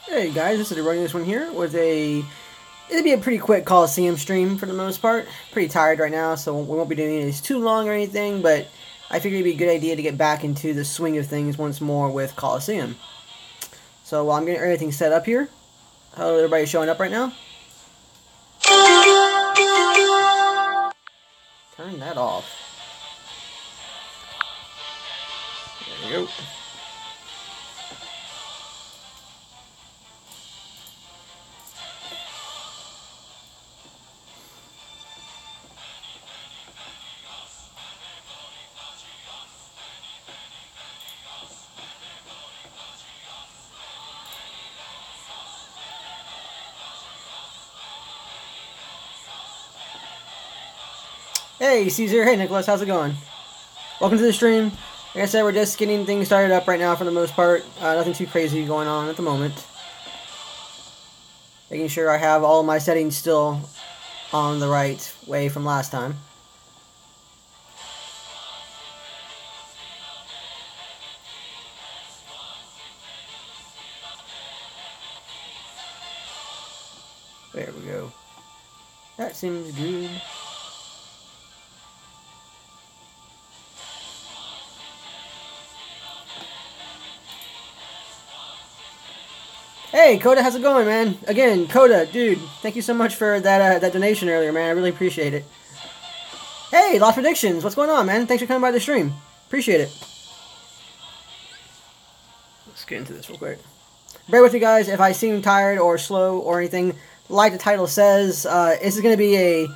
Hey guys, this is running this one here with it'll be a pretty quick Coliseum stream for the most part. Pretty tired right now, so we won't be doing this too long or anything, but I figured it'd be a good idea to get back into the swing of things once more with Coliseum. So while I'm getting everything set up here, how everybody's showing up right now? Turn that off. There we go. Hey Caesar, hey Nicholas, how's it going? Welcome to the stream. Like I said, we're just getting things started up right now for the most part. Nothing too crazy going on at the moment. Making sure I have all my settings still on the right way from last time. There we go. That seems good. Hey, Coda, how's it going, man? Again, Coda, dude, thank you so much for that donation earlier, man. I really appreciate it. Hey, Lost Predictions, what's going on, man? Thanks for coming by the stream. Appreciate it. Let's get into this real quick. Bear with me, guys, if I seem tired or slow or anything. Like the title says, this is going to be a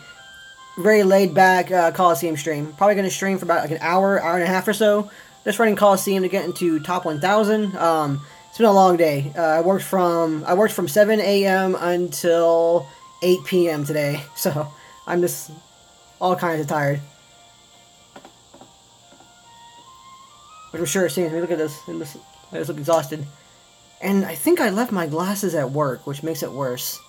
very laid-back Coliseum stream. Probably going to stream for about like an hour and a half or so. Just running Coliseum to get into top 1,000. It's been a long day. I worked from 7 a.m. until 8 p.m. today, so I'm just all kinds of tired. But I'm sure it seems. Look at this. I just look exhausted. And I think I left my glasses at work, which makes it worse.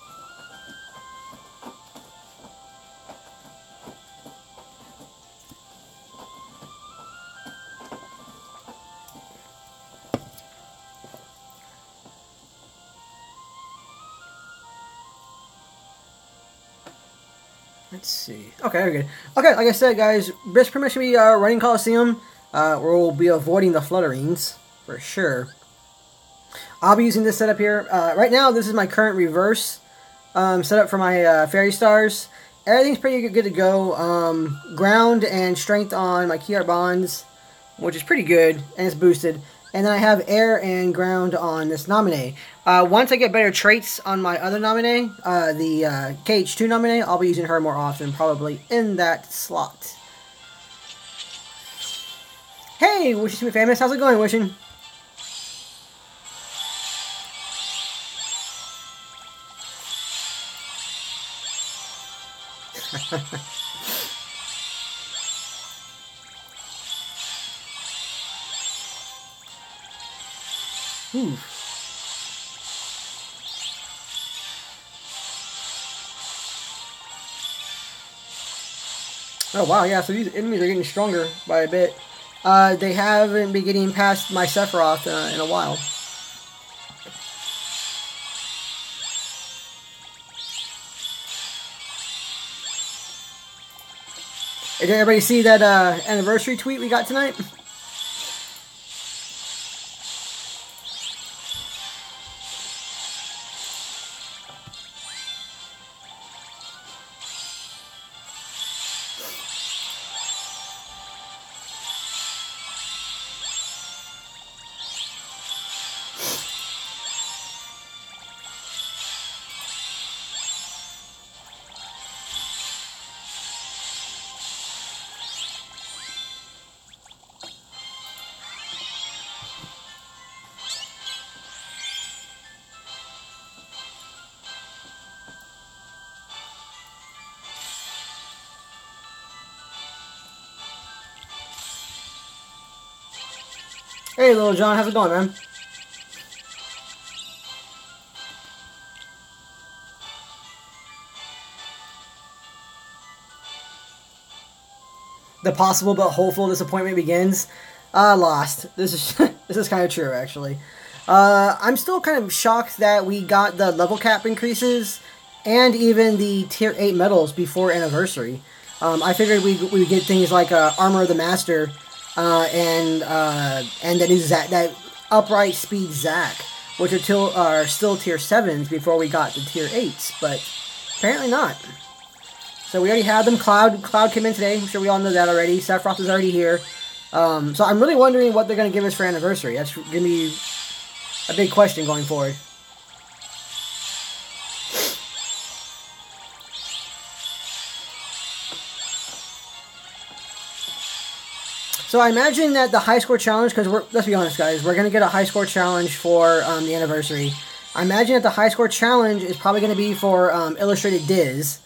Let's see. Okay, we're good. Okay, like I said, guys, this pretty much going to be running Coliseum. We'll be avoiding the flutterings, for sure. I'll be using this setup here. Right now, this is my current reverse setup for my fairy stars. Everything's pretty good to go. Ground and strength on my key art bonds, which is pretty good, and it's boosted. And then I have air and ground on this nominee. Once I get better traits on my other nominee, the KH2 nominee, I'll be using her more often, probably in that slot. Hey, Wishing to be famous. How's it going, Wishing? Ooh. Oh wow, yeah, so these enemies are getting stronger by a bit. They haven't been getting past my Sephiroth in a while. Did everybody see that anniversary tweet we got tonight? Hey, Little John, how's it going, man? The possible but hopeful disappointment begins. Lost. This is this is kind of true, actually. I'm still kind of shocked that we got the level cap increases and even the tier 8 medals before anniversary. I figured we would get things like Armor of the Master and that Upright Speed Zack, which are still tier 7s before we got the tier 8s, but apparently not. So we already had them. Cloud came in today. I'm sure we all know that already. Sephiroth is already here. So I'm really wondering what they're going to give us for anniversary. That's going to be a big question going forward. So I imagine that the high score challenge, because let's be honest, guys, we're going to get a high score challenge for the anniversary. I imagine that the high score challenge is probably going to be for Illustrated Diz.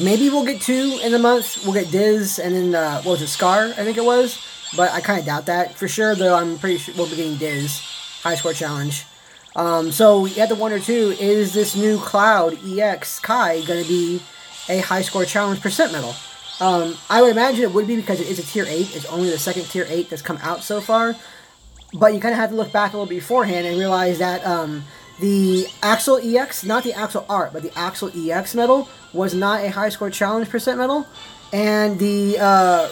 Maybe we'll get 2 in the month. We'll get Diz and then, what was it, Scar, I think it was. But I kind of doubt that. For sure, though, I'm pretty sure we'll be getting Diz. High score challenge. So we have to wonder, too, is this new Cloud EX Kai going to be a high score challenge percent medal? I would imagine it would be because it is a tier 8. It's only the second tier 8 that's come out so far. But you kind of have to look back a little beforehand and realize that the Axel EX, not the Axel Art, but the Axel EX medal was not a high score challenge percent medal. And the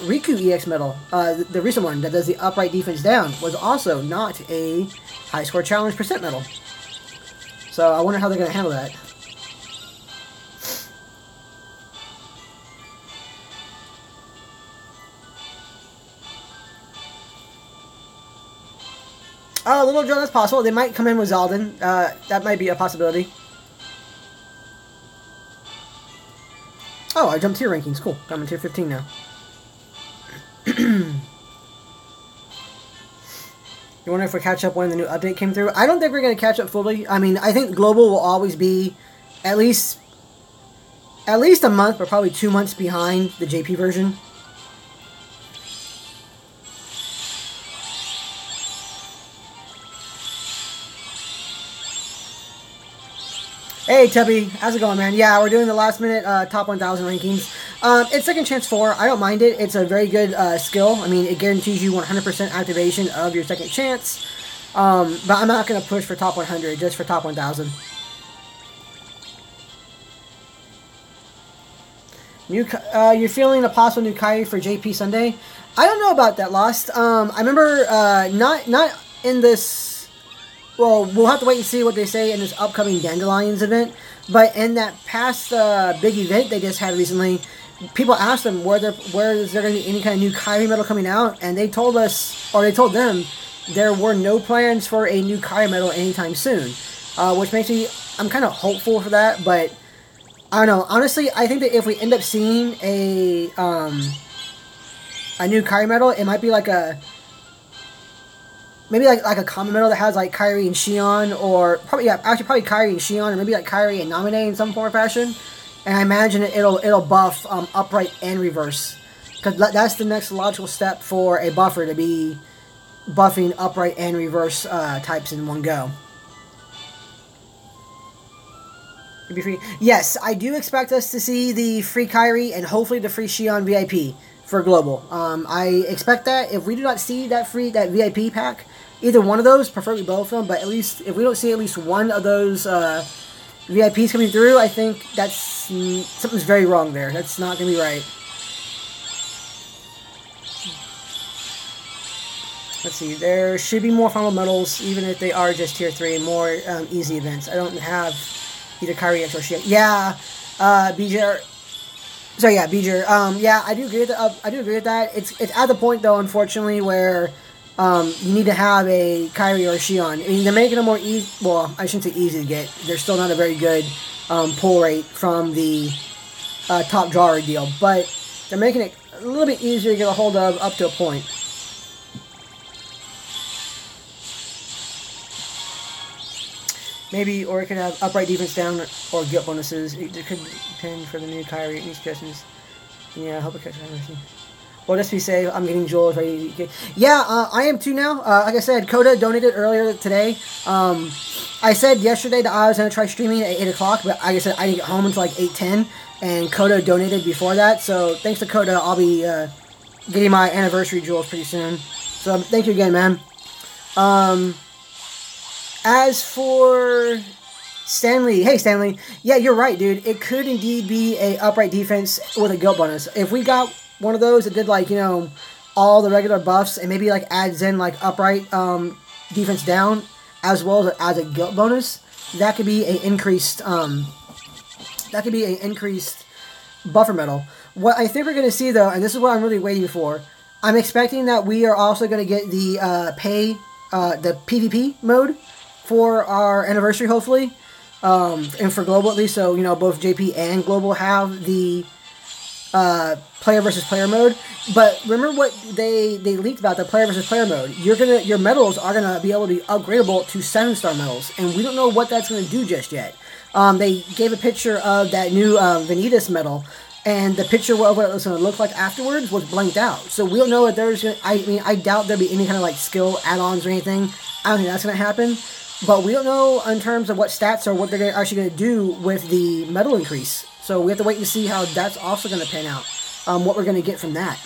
Riku EX medal, the recent one that does the upright defense down, was also not a high score challenge percent medal. So I wonder how they're going to handle that. Oh, Little Joe, that's possible. They might come in with Zaldin. That might be a possibility. Oh, I jumped tier rankings. Cool. I'm in tier 15 now. You wonder if we catch up when the new update came through? I don't think we're going to catch up fully. I mean, I think Global will always be at least a month, but probably 2 months behind the JP version. Hey, Tubby. How's it going, man? Yeah, we're doing the last-minute top 1,000 rankings. It's Second Chance 4. I don't mind it. It's a very good skill. I mean, it guarantees you 100% activation of your Second Chance. But I'm not going to push for top 100, just for top 1,000. You're feeling a possible new Kai for JP Sunday? I don't know about that, Lost. I remember not in this... Well, we'll have to wait and see what they say in this upcoming Dandelions event. But in that past big event they just had recently, people asked them where is there going to be any kind of new Kyrie medal coming out, and they told us, or they told them, there were no plans for a new Kyrie medal anytime soon. Which makes me, I'm kind of hopeful for that, but I don't know. Honestly, I think that if we end up seeing a new Kyrie medal, it might be like a... Maybe like a common medal that has like Kyrie and Shion, or probably Kyrie and Shion, or maybe like Kyrie and Naminé in some form or fashion. And I imagine it'll buff upright and reverse, because that's the next logical step for a buffer to be buffing upright and reverse types in one go. Be free. Yes, I do expect us to see the free Kyrie and hopefully the free Shion VIP for Global. I expect that. If we do not see that VIP pack, either one of those, preferably both of them, but at least if we don't see at least one of those VIPs coming through, I think that's something's very wrong there. That's not going to be right. Let's see. There should be more final medals, even if they are just tier 3 and more easy events. I don't have either Kyrie X or Shion. Yeah, BJ. So yeah, Beeger. Yeah, I do agree with that. I do agree with that. It's at the point though, unfortunately, where you need to have a Kyrie or a Shion. I mean, they're making them more easy. Well, I shouldn't say easy to get. They're still not a very good pull rate from the top drawer deal, but they're making it a little bit easier to get a hold of up to a point. Maybe, or it could have upright defense down or guilt bonuses. It could depend for the new Kyrie. Any suggestions? Yeah, I hope it catches everything. Well, just be safe. I'm getting Joel ready. Yeah, I am too now. Like I said, Coda donated earlier today. I said yesterday that I was going to try streaming at 8 o'clock, but like I said, I didn't get home until like 8:10, and Coda donated before that. So thanks to Coda, I'll be getting my anniversary jewels pretty soon. So thank you again, man. As for Stanley, hey Stanley, yeah, you're right, dude. It could indeed be a upright defense with a guilt bonus. If we got one of those that did like, you know, all the regular buffs and maybe like adds in like upright defense down as well as a guilt bonus, that could be an increased buffer medal. What I think we're going to see though, and this is what I'm really waiting for, I'm expecting that we are also going to get the the PvP mode for our anniversary, hopefully, and for global at least. So you know, both JP and global have the player versus player mode. But remember what they leaked about the player versus player mode. Your medals are gonna be able to be upgradable to 7-star medals, and we don't know what that's gonna do just yet. They gave a picture of that new Vanitas medal, and the picture of what it was going to look like afterwards was blanked out. So we don't know if there's gonna, I doubt there'll be any kind of like skill add-ons or anything. I don't think that's going to happen. But we don't know in terms of what stats or what they're actually going to do with the medal increase. So we have to wait and see how that's also going to pan out. What we're going to get from that.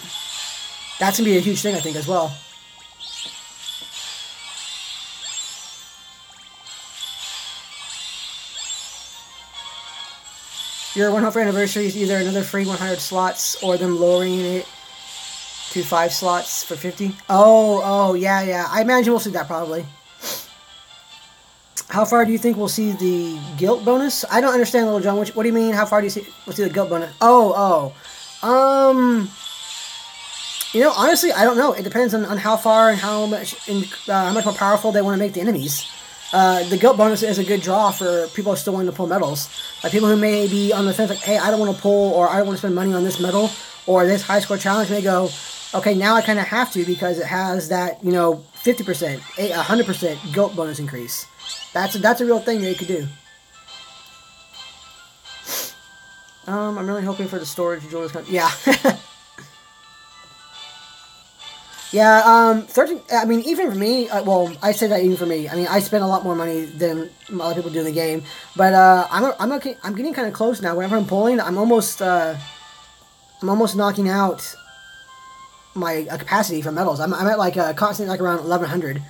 That's going to be a huge thing, I think, as well. Your 100th anniversary is either another free 100 slots or them lowering it to 5 slots for 50. Oh, yeah. I imagine we'll see that probably. How far do you think we'll see the guilt bonus? I don't understand, Little John. What do you mean? How far do you see we'll see the guilt bonus? You know, honestly, I don't know. It depends on how far and how much more powerful they want to make the enemies. The guilt bonus is a good draw for people still wanting to pull medals. Like people who may be on the fence, like, hey, I don't want to pull, or I don't want to spend money on this medal, or this high score challenge, may go, okay, now I kind of have to because it has that, you know, 50%, 100% guilt bonus increase. That's a real thing that you could do. I'm really hoping for the storage jewels. Yeah. Yeah, 13, I mean, even for me, well, I say that even for me. I mean, I spend a lot more money than a lot of people do in the game. But, I'm getting kind of close now. Whenever I'm pulling, I'm almost knocking out my capacity for medals. I'm at, like, constantly, like, around 1100.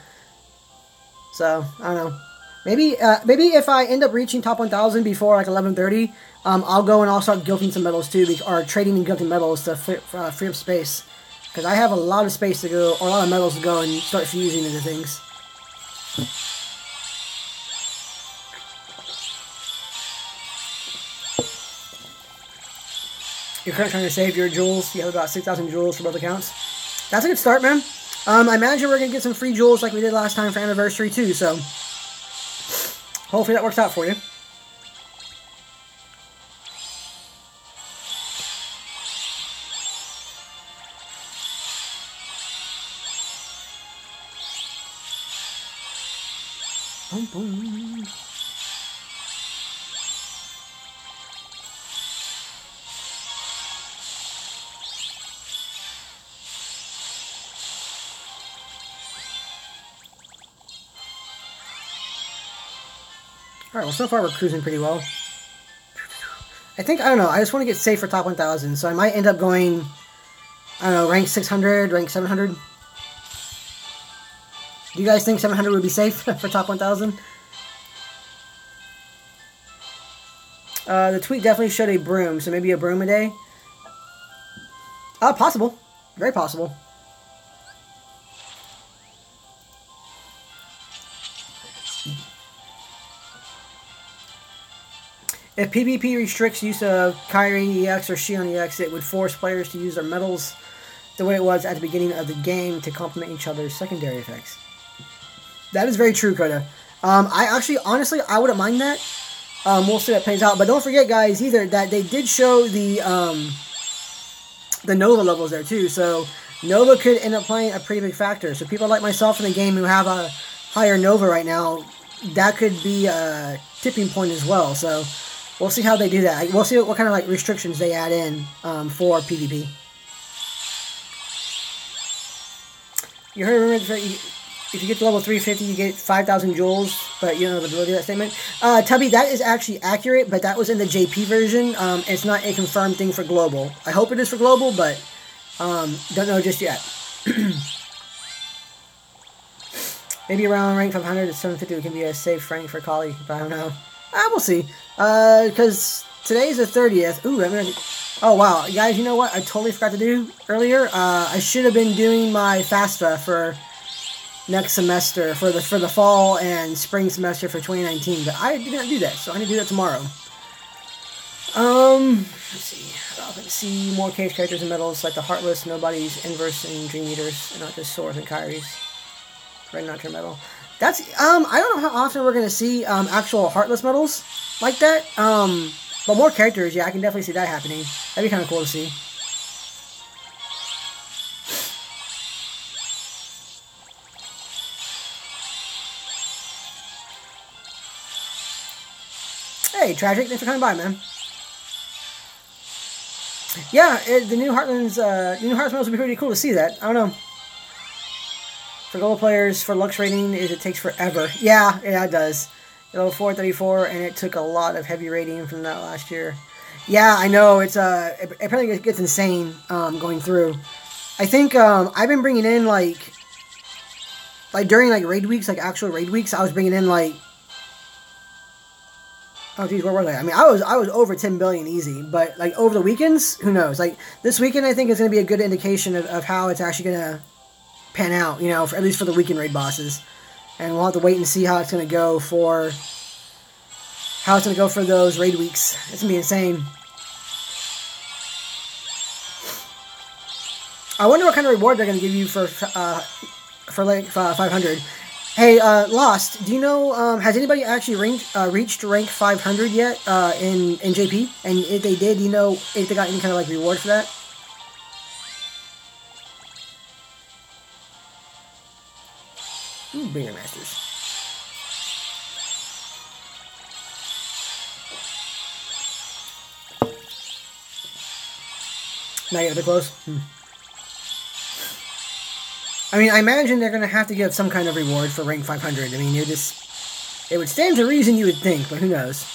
So, I don't know. Maybe if I end up reaching top 1000 before, like, 1130, I'll go and I'll start guilting some medals, too, or trading and guilting medals to free up space. Because I have a lot of space to go, or a lot of medals to go and start fusing into things. You're currently trying to save your jewels. You have about 6,000 jewels for both accounts. That's a good start, man. I imagine we're going to get some free jewels like we did last time for anniversary, too. So, hopefully that works out for you. Boom, boom. Alright, well, so far we're cruising pretty well. I don't know, I just want to get safe for top 1000, so I might end up going, I don't know, rank 600, rank 700. Do you guys think 700 would be safe for top 1000? The tweet definitely showed a broom, so maybe a broom a day. Possible. Very possible. If PvP restricts use of Kyrie EX or Shion EX, it would force players to use their medals the way it was at the beginning of the game to complement each other's secondary effects. That is very true, Coda. Honestly, I wouldn't mind that. We'll see how it plays out. But don't forget, guys, either that they did show the Nova levels there, too. So, Nova could end up playing a pretty big factor. So, people like myself in the game who have a higher Nova right now, that could be a tipping point as well. So, we'll see how they do that. We'll see what kind of like restrictions they add in for PvP. You heard, remember, if you get to level 350, you get 5,000 jewels, but you don't know the ability of that statement. Tubby, that is actually accurate, but that was in the JP version. It's not a confirmed thing for global. I hope it is for global, but don't know just yet. Maybe around rank 500 to 750 can be a safe rank for Coli, but I don't know. We'll see. Because today's the 30th. Ooh, I'm gonna... Oh, wow. Guys, you know what I totally forgot to do earlier? I should have been doing my FAFSA for next semester, for the fall and spring semester for 2019, but I did not do that, so I need to do that tomorrow. Let's see. I can see more cage characters and medals like the Heartless, Nobody's, Inverse, and Dream Eaters, and not just Swords and Kyrie's. Red Nocturne medal. That's, I don't know how often we're going to see, actual Heartless medals like that, but more characters, yeah, I can definitely see that happening. That'd be kind of cool to see. Hey, Tragic, thanks for coming by, man. Yeah, the new Heartlands, new Hearts medals would be pretty cool to see that. I don't know. For gold players, for Lux rating, it takes forever. Yeah, it does. Level 434, and it took a lot of heavy rating from that last year. Yeah, I know, it's, it apparently gets insane, going through. I think, I've been bringing in, like, during, like, raid weeks, like, actual raid weeks, I was bringing in, like, oh, geez, where were they? I mean, I was over 10 billion easy, but, like, over the weekends, who knows? Like, this weekend, I think, is going to be a good indication of how it's actually going to pan out, you know, at least for the weekend raid bosses. And we'll have to wait and see how it's going to go for those raid weeks. It's going to be insane. I wonder what kind of reward they're going to give you for like 500. Hey, Lost, do you know, has anybody actually reached rank 500 yet in JP? And if they did, do you know if they got any kind of, like, reward for that? Ooh, Bringer Masters. Not yet, they're close. I mean, I imagine they're going to have to give some kind of reward for rank 500. I mean, it would stand to reason you would think, but who knows.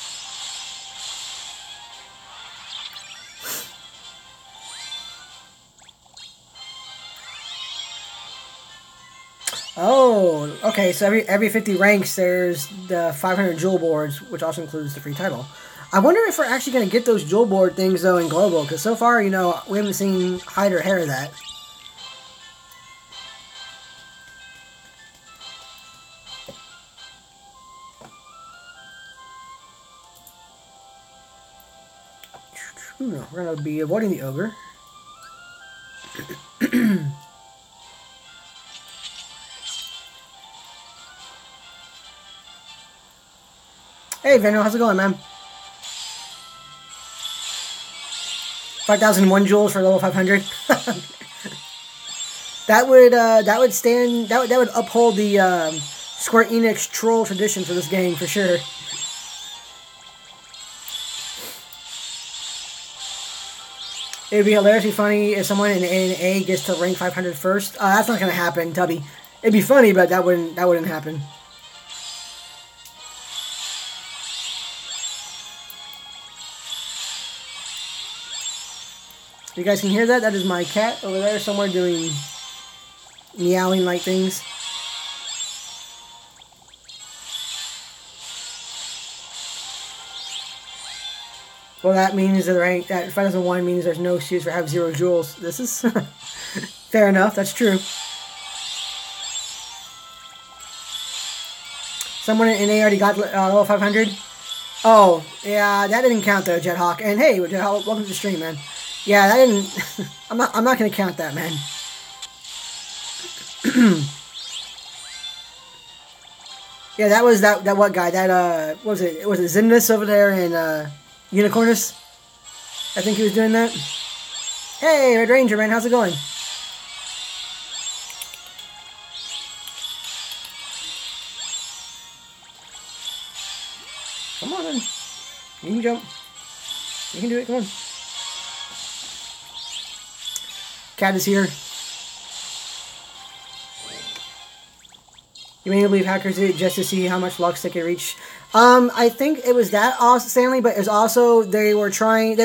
Oh, okay, so every 50 ranks, there's the 500 jewel boards, which also includes the free title. I wonder if we're actually going to get those jewel board things, though, in Global, because so far, you know, we haven't seen hide or hair of that. No, we're going to be avoiding the ogre. Hey, Vano, how's it going, man? 5,001 jewels for level 500. that would uphold the Square Enix troll tradition for this game for sure. It would be hilariously funny if someone in A gets to rank 500 first. That's not gonna happen, Tubby. It'd be funny, but that wouldn't happen. You guys can hear that? That is my cat over there somewhere doing meowing like things. Well, that means that that 5001 means there's no excuse for have 0 jewels. This is fair enough. That's true. Someone in A already got level 500. Oh, yeah, that didn't count though, Jethawk. And hey, Jethawk, welcome to the stream, man. Yeah, that didn't. I'm not gonna count that, man. Yeah, that was that what guy? That what was it? Was it Zimnus over there in Unicornus? I think he was doing that. Hey, Red Ranger, man, how's it going? Come on, then. You can jump. You can do it. Come on. Cat is here. You may believe hackers did it just to see how much Lux they could reach. I think it was that also, Stanley, but it was also they were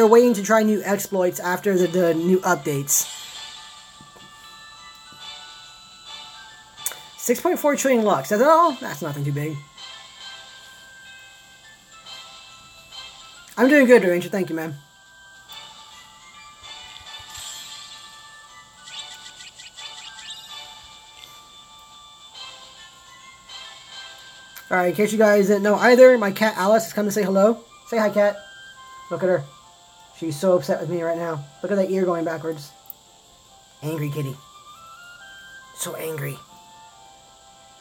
waiting to try new exploits after the new updates. 6.4 trillion lux. That's all? That's nothing too big. I'm doing good, Ranger. Thank you, man. Alright, in case you guys didn't know either, my cat Alice has come to say hello. Say hi, cat. Look at her. She's so upset with me right now. Look at that ear going backwards. Angry kitty. So angry.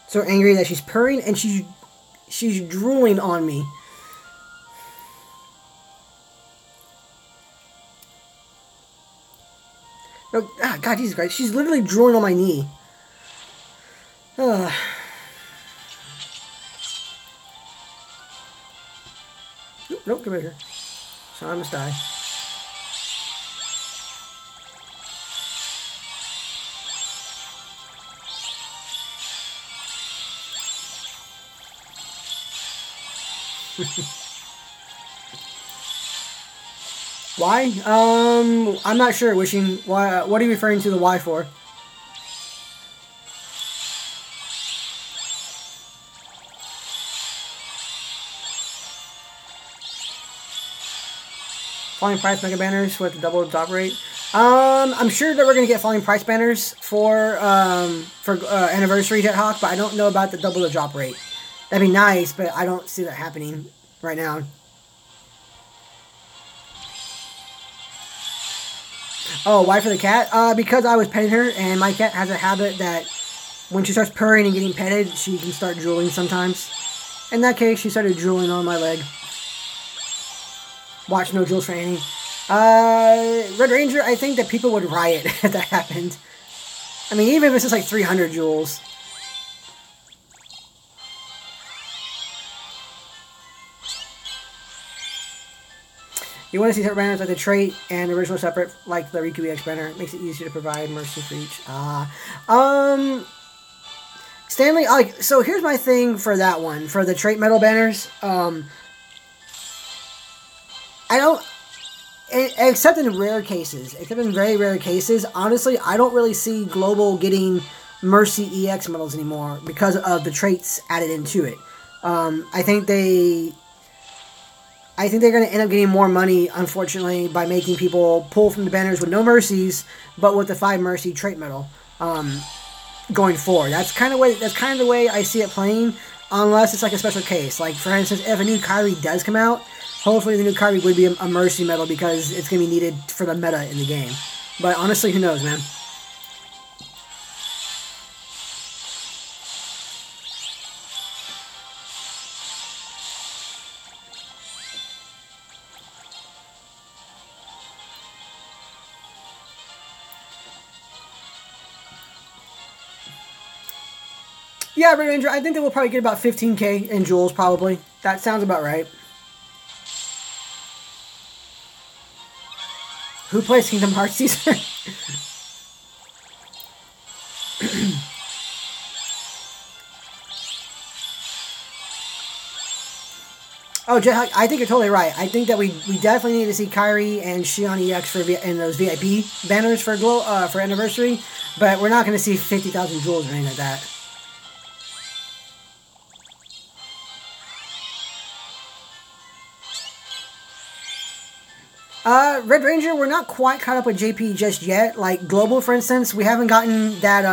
So angry that she's purring and she's drooling on me. No, God, Jesus Christ. She's literally drooling on my knee. Nope, come here. So I must die. Why? I'm not sure. Wishing. Why? What are you referring to the Y for? Falling price mega banners with the double drop rate. I'm sure that we're gonna get falling price banners for anniversary Jethawk, but I don't know about the double the drop rate. That'd be nice, but I don't see that happening right now. Oh, why for the cat? Because I was petting her, and my cat has a habit that when she starts purring and getting petted, she can start drooling sometimes. In that case, she started drooling on my leg. Watch no jewels for Annie. Red Ranger, I think that people would riot if that happened. I mean, even if it's just like 300 jewels. You want to see separate banners like the trait and original separate, like the Riku EX banner. It makes it easier to provide mercy for each. Stanley, like, so here's my thing for that one, for the trait metal banners. I don't, except in rare cases, except in very rare cases, honestly, I don't really see Global getting Mercy EX medals anymore because of the traits added into it. I think they're going to end up getting more money, unfortunately, by making people pull from the banners with no mercies, but with the 5 mercy trait medal going forward. That's kind of the way I see it playing, unless it's like a special case. Like, for instance, if a new Kyrie does come out, hopefully the new Kyrie would be a mercy medal because it's going to be needed for the meta in the game. But honestly, who knows, man? Yeah, Red Ranger, I think that we'll probably get about 15k in jewels, probably. That sounds about right. Who plays Kingdom Hearts, Caesar? Oh, Jethawk, I think you're totally right. I think that we definitely need to see Kyrie and Shion EX in those VIP banners for anniversary, but we're not going to see 50,000 jewels or anything like that. Red Ranger, we're not quite caught up with JP just yet. Like, Global, for instance, we haven't gotten that,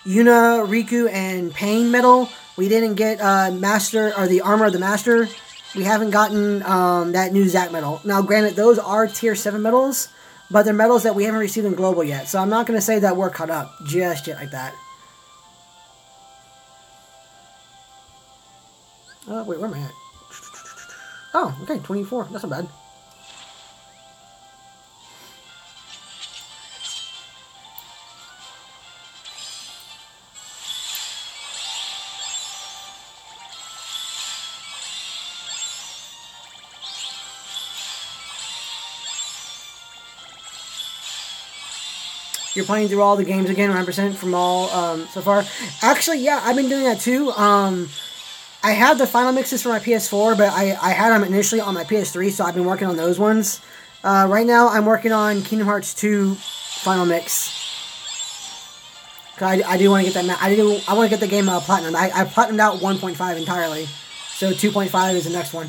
Yuna, Riku, and Pain medal. We didn't get, Master, or the Armor of the Master. We haven't gotten, that new Zack medal. Now, granted, those are Tier 7 medals, but they're medals that we haven't received in Global yet. So I'm not going to say that we're caught up just yet like that. Wait, where am I at? Oh, okay, 24. That's not bad. You're playing through all the games again, 100% from all so far. Actually, yeah, I've been doing that too. I have the final mixes for my PS4, but I had them initially on my PS3, so I've been working on those ones. Right now, I'm working on Kingdom Hearts 2 final mix. 'Cause I do want to get that. I want to get the game platinum. I platinumed out 1.5 entirely, so 2.5 is the next one.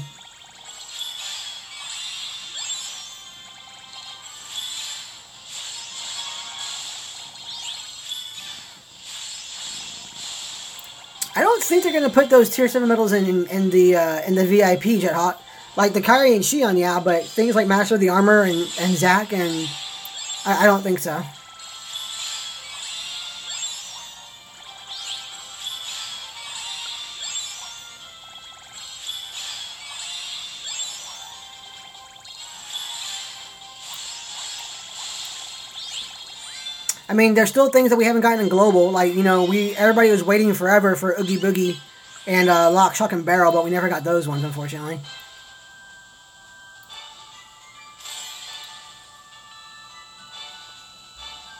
I don't think they're gonna put those tier 7 medals in the VIP Jet Hawk. Like the Kyrie and Shion, yeah, but things like Master of the Armor and Zack and I don't think so. I mean, there's still things that we haven't gotten in global. Like, you know, everybody was waiting forever for Oogie Boogie and Lock, Shock, and Barrel, but we never got those ones, unfortunately.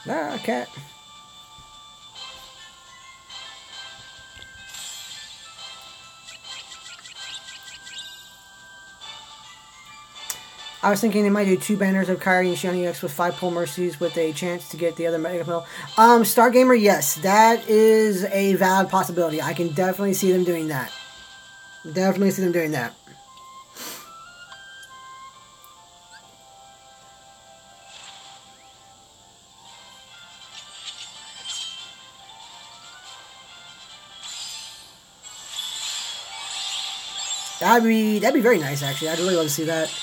Ah, cat. I was thinking they might do 2 banners of Kyrie and Shion EX with 5 pull mercies with a chance to get the other Mega Medal. Stargamer, yes, that is a valid possibility. I can definitely see them doing that. Definitely see them doing that. That'd be very nice, actually. I'd really love to see that.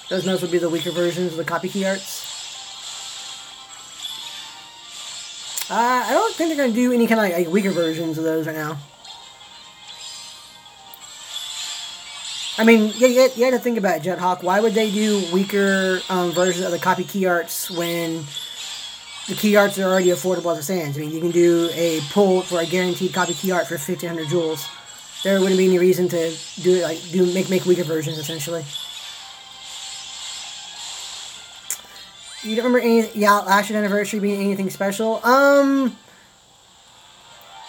Those notes would be the weaker versions of the copy key arts. I don't think they're going to do any kind of like weaker versions of those right now. I mean, you had to think about it, Jet Hawk. Why would they do weaker versions of the copy key arts when the key arts are already affordable as it stands? I mean, you can do a pull for a guaranteed copy key art for 1,500 jewels. There wouldn't be any reason to do it like make weaker versions essentially. You don't remember any last year's anniversary being anything special?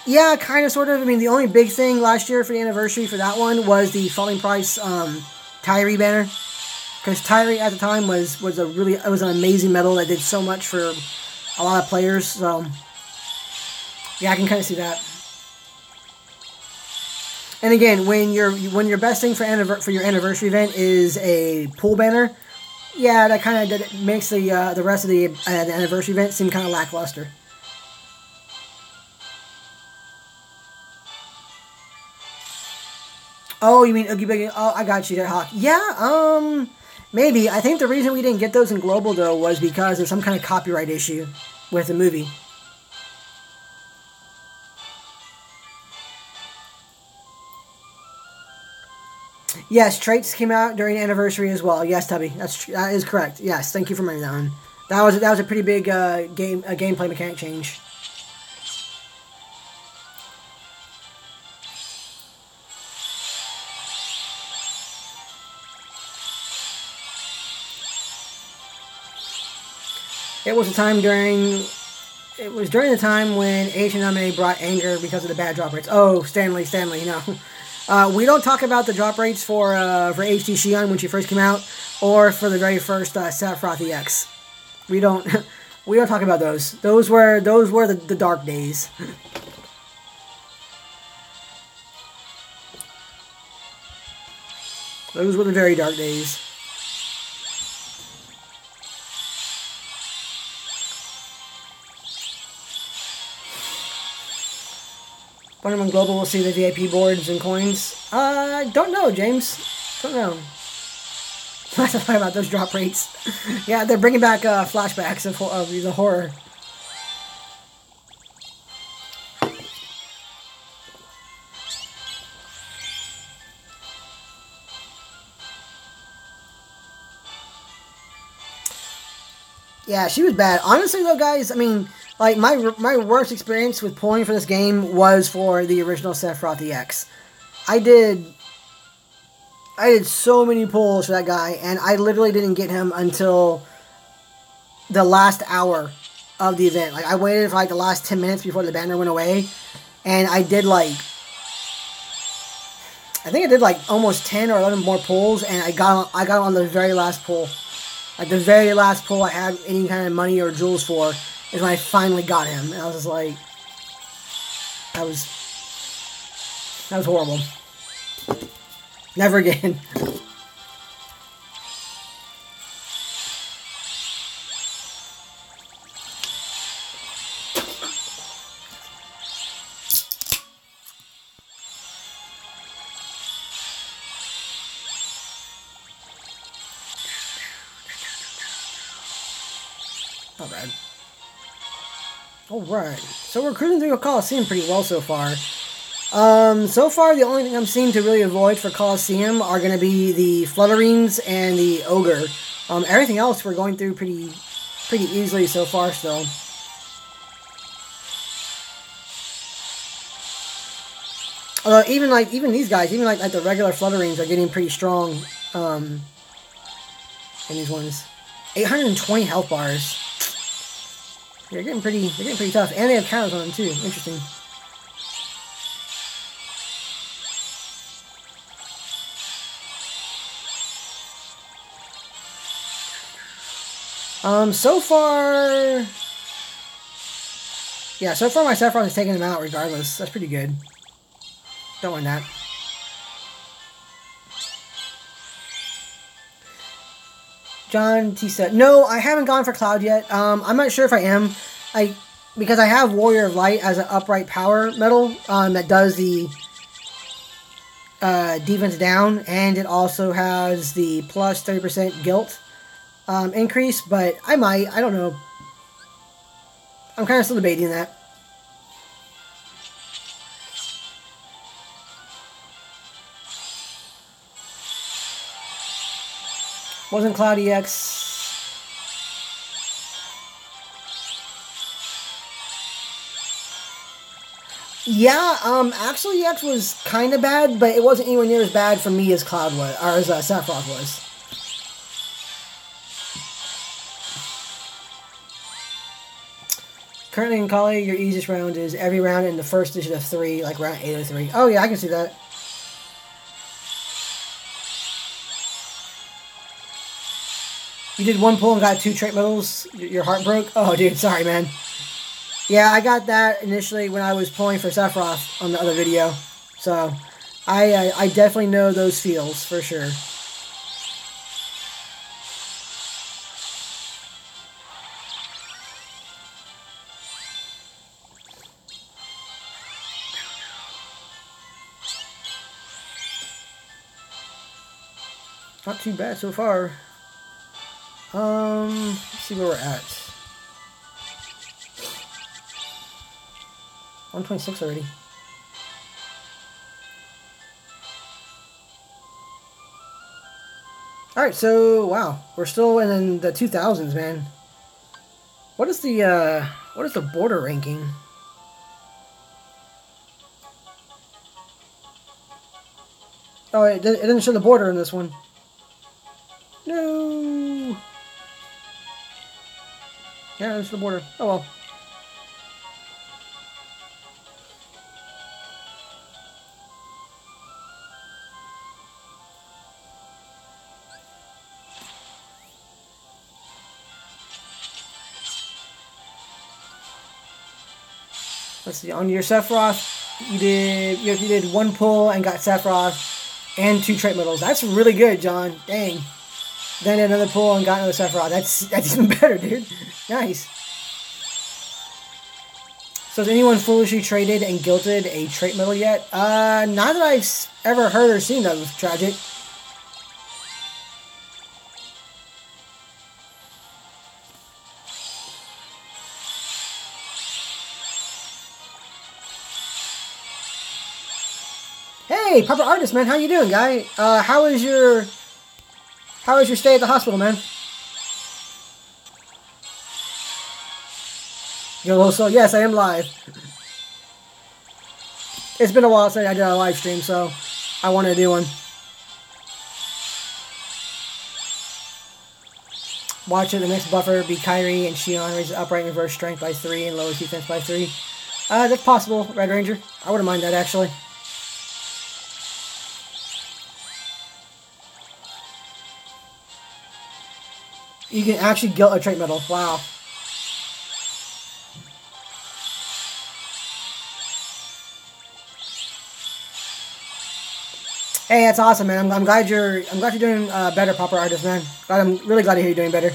Yeah, kind of, sort of. I mean, the only big thing last year for the anniversary for that one was the Falling Price Tyree banner. Because Tyree at the time was an amazing medal that did so much for a lot of players. So yeah, I can kind of see that. And again, when your best thing for your anniversary event is a pool banner, yeah, that kind of makes the rest of the anniversary event seem kind of lackluster. Oh, you mean Oogie Boogie? Oh, I got you there, Hawk. Yeah, maybe. I think the reason we didn't get those in global though was because of some kind of copyright issue with the movie. Yes, traits came out during the anniversary as well. Yes, Tubby, that is correct. Yes, thank you for reminding that one. That was a pretty big gameplay mechanic change. It was during the time when H&M brought anger because of the bad drop rates. Oh, Stanley, no. We don't talk about the drop rates for HD Shion when she first came out, or for the very first Sephiroth EX. We don't talk about those. Those were the dark days. Those were the very dark days. Wonder when Global will see the VIP boards and coins. Don't know, James. Don't know. Let's talk about those drop rates. Yeah, they're bringing back flashbacks of the horror. Yeah, she was bad. Honestly, though, guys, I mean, like, my worst experience with pulling for this game was for the original Sephiroth EX. I did so many pulls for that guy, and I literally didn't get him until the last hour of the event. Like, I waited for, like, the last 10 minutes before the banner went away, and I did, like, I think I did like almost 10 or 11 more pulls, and I got on the very last pull. Like the very last pull I had any kind of money or jewels for is when I finally got him. And I was just like, that was horrible. Never again. Not bad. Alright, so we're cruising through a Coliseum pretty well so far. So far the only thing I'm seeing to really avoid for Coliseum are going to be the Flutterines and the Ogre. Everything else we're going through pretty easily so far still. Even these guys, even like the regular Flutterines are getting pretty strong. In these ones, 820 health bars. They're getting pretty tough, and they have counters on them too. Interesting. So far, yeah, so far my Sephiroth is taking them out regardless. That's pretty good. Don't mind that. John T said, no, I haven't gone for Cloud yet. I'm not sure if I am. Because I have Warrior of Light as an upright power medal that does the defense down, and it also has the plus 30% guilt increase, but I don't know. I'm kind of still debating that. Wasn't Cloud EX. Yeah, actually EX was kind of bad, but it wasn't anywhere near as bad for me as Cloud was, or as Sephiroth was. Currently in Coli, your easiest round is every round in the first digit of 3, like round 803. Oh yeah, I can see that. You did one pull and got 2 trait medals. Your heart broke? Oh, dude, sorry, man. Yeah, I got that initially when I was pulling for Sephiroth on the other video. So, I definitely know those feels, for sure. Not too bad so far. Let's see where we're at. 126 already. Alright, so, wow. We're still in the 2000s, man. What is the border ranking? Oh, it didn't show the border in this one. No. Yeah, there's the border. Oh well. Let's see. On your Sephiroth, you did one pull and got Sephiroth and 2 trait medals. That's really good, John. Dang. Then another pull and got another Sephiroth. That's even better, dude. Nice. So has anyone foolishly traded and guilted a trait medal yet? Not that I've ever heard or seen of. Tragic. Hey, Papa Artist, man, how you doing, guy? How was your stay at the hospital, man? You're a little slow. Yes, I am live. It's been a while since I did a live stream, so I wanted to do one. Watch it. The next buffer be Kyrie and Shion raises upright and reverse strength by 3 and lowers defense by 3. That's possible, Red Ranger. I wouldn't mind that, actually. You can actually guilt a trait medal. Wow. Hey, that's awesome, man. I'm glad you're doing better, Proper Artist, man. I'm really glad to hear you're doing better.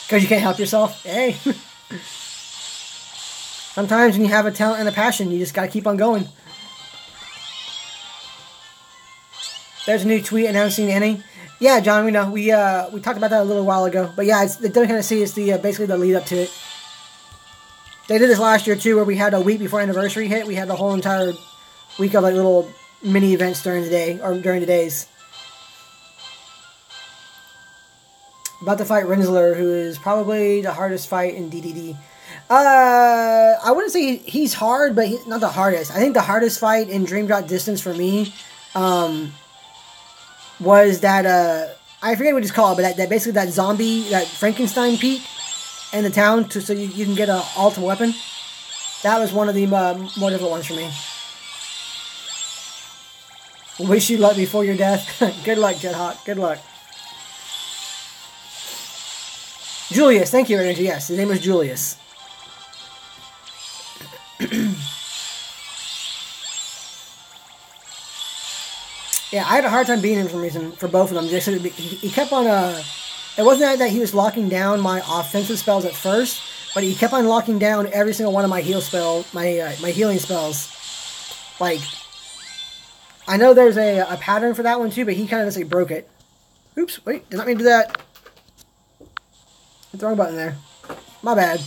Because you can't help yourself. Hey. Sometimes when you have a talent and a passion, you just gotta keep on going. There's a new tweet announcing Annie. Yeah, John, we know. We talked about that a little while ago. But yeah, it's the WNC is the basically the lead up to it. They did this last year too, where we had a week before anniversary hit. We had the whole entire week of like little mini events during the day or during the days. About to fight Rinsler, who is probably the hardest fight in DDD. I wouldn't say he's hard, but he's not the hardest. I think the hardest fight in Dream Drop Distance for me was that I forget what it's called, but that basically that zombie, that Frankenstein peak in the town, so you can get an ultimate weapon. That was one of the more difficult ones for me. Wish you luck before your death. Good luck, Jedhawk. Good luck. Julius, thank you, Energy. Yes, his name was Julius. Yeah, I had a hard time beating him for some reason, for both of them. Just he kept on, it wasn't that he was locking down my offensive spells at first, but he kept on locking down every single one of my heal spells, my healing spells. Like, I know there's a pattern for that one too, but he kind of just like broke it. Oops, wait, did not mean to do that. Hit the wrong button there. My bad.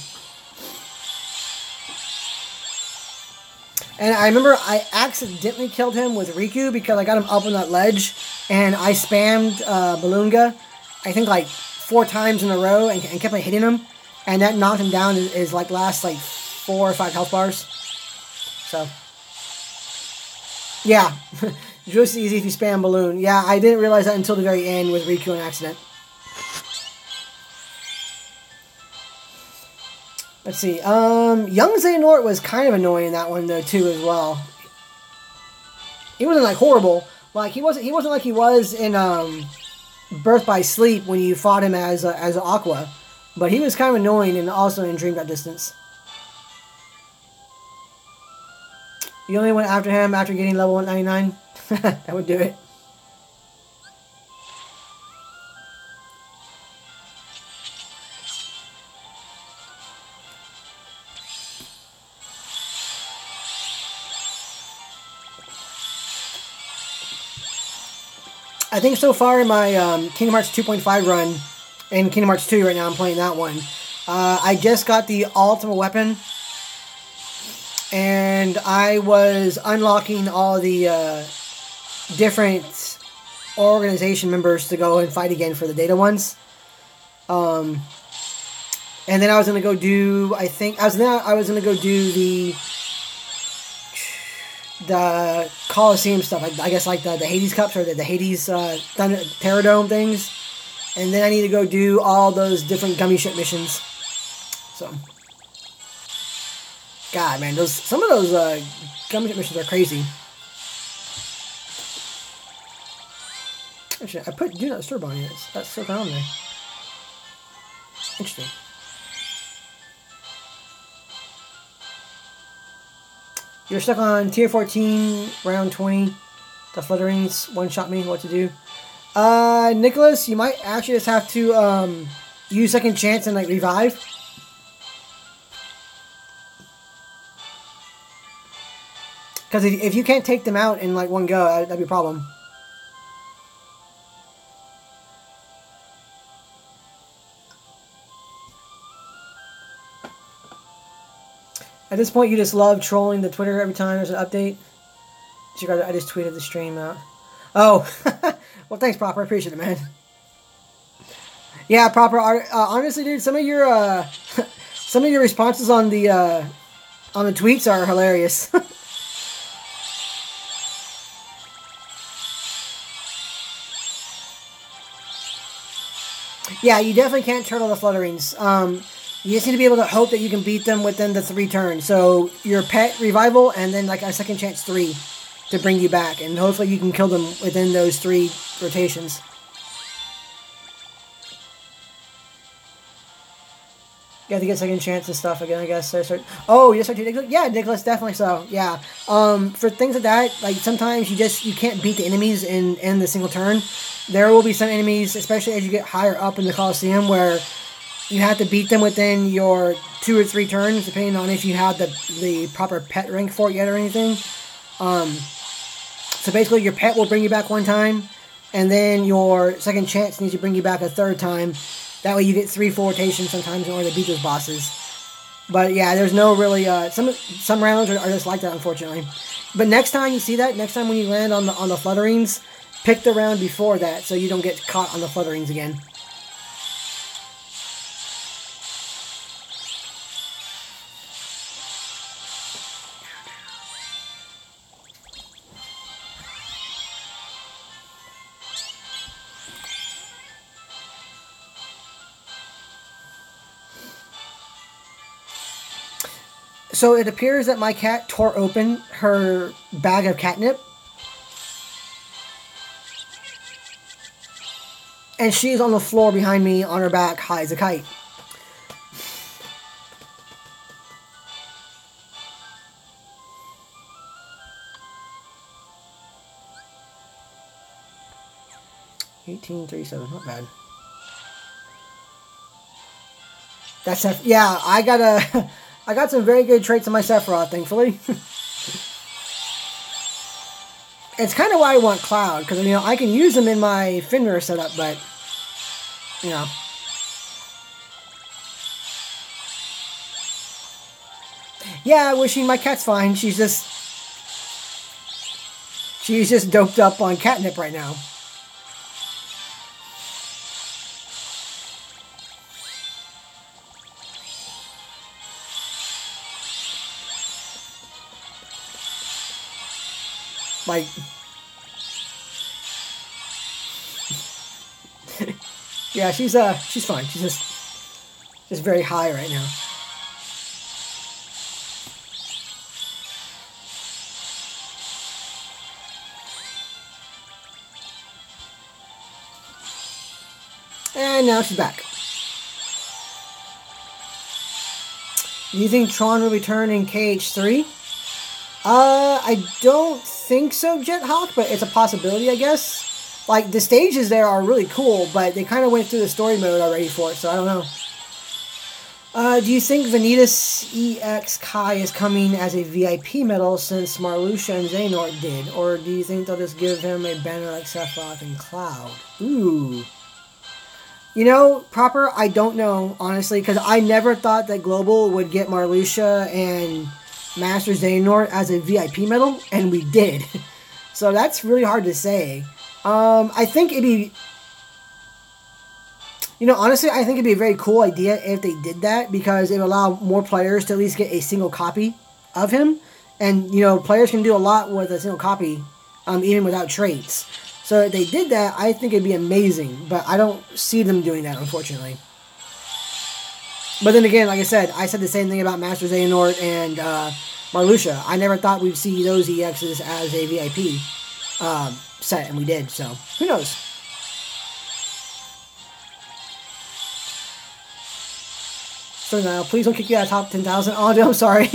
And I remember I accidentally killed him with Riku because I got him up on that ledge and I spammed Balloonga, I think like 4 times in a row and kept on hitting him. And that knocked him down his like last like 4 or 5 health bars. So, yeah. Just easy if you spam Balloon. Yeah, I didn't realize that until the very end with Riku on accident. Let's see. Young Xehanort was kind of annoying in that one though too as well. He wasn't like horrible. Like he wasn't like he was in Birth by Sleep when you fought him as Aqua, but he was kind of annoying and also in Dream Drop Distance. You only went after him after getting level 199. That would do it. I think so far in my Kingdom Hearts 2.5 run, and Kingdom Hearts 2 right now, I'm playing that one. I just got the ultimate weapon, and I was unlocking all the different organization members to go and fight again for the data ones. And then I was gonna go do, I was gonna go do the Coliseum stuff, I guess like the Hades Cups or the Hades Terradome things. And then I need to go do all those different gummy ship missions. So, God, man, some of those gummy ship missions are crazy. Actually, I put Do Not Disturb on it. That's still on there. Interesting. You're stuck on tier 14, round 20. The Flutterings one-shot me. What to do? Nicholas, you might actually just have to use Second Chance and like revive. Because if you can't take them out in like one go, that'd be a problem. At this point, you just love trolling the Twitter every time there's an update. I just tweeted the stream out. Oh, well, thanks, Proper. I appreciate it, man. Yeah, Proper. Honestly, dude, some of your responses on the tweets are hilarious. Yeah, you definitely can't turtle the Flutterings. You just need to be able to hope that you can beat them within the 3 turns. So your pet revival and then like a Second Chance 3 to bring you back. And hopefully you can kill them within those 3 rotations. You have to get second chance and stuff again, I guess. Oh, you start to Nicholas? Yeah, Nicholas, definitely so. Yeah. For things like that, like sometimes you can't beat the enemies in the single turn. There will be some enemies, especially as you get higher up in the Coliseum, where you have to beat them within your 2 or 3 turns, depending on if you have the proper pet rank for it yet or anything. So basically, your pet will bring you back 1 time, and then your second chance needs to bring you back a 3rd time. That way you get 3 full rotations sometimes in order to beat those bosses. But yeah, there's no really... some rounds are just like that, unfortunately. But next time you see that, next time when you land on the flutterings, pick the round before that so you don't get caught on the flutterings again. So it appears that my cat tore open her bag of catnip. And she's on the floor behind me on her back, high as a kite. $18.37, not bad. That's yeah. I got some very good traits in my Sephiroth, thankfully. It's kind of why I want Cloud, because I can use them in my Fenrir setup, but yeah, wishing my cat's fine. She's just doped up on catnip right now. Like, yeah, she's fine. She's just very high right now. And now she's back. Do you think Tron will return in KH3? I don't think so, Jethawk, but it's a possibility, I guess. Like, the stages there are really cool, but they kind of went through the story mode already for it, so I don't know. Do you think Vanitas EX Kai is coming as a VIP medal since Marluxia and Xehanort did? Or do you think they'll just give him a banner like Sephiroth and Cloud? Ooh. Proper, I don't know, honestly, because I never thought that Global would get Marluxia and Master Xehanort as a VIP medal, and we did. So that's really hard to say. I think it'd be... honestly, I think it'd be a very cool idea if they did that, because it would allow more players to at least get a single copy of him. And, players can do a lot with a single copy, even without traits. So if they did that, I think it'd be amazing. But I don't see them doing that, unfortunately. But then again, like I said the same thing about Master Xehanort and Marluxia. I never thought we'd see those EXs as a VIP set, and we did. So, who knows? So now, please don't kick you out of top 10,000. Oh, dude, I'm sorry.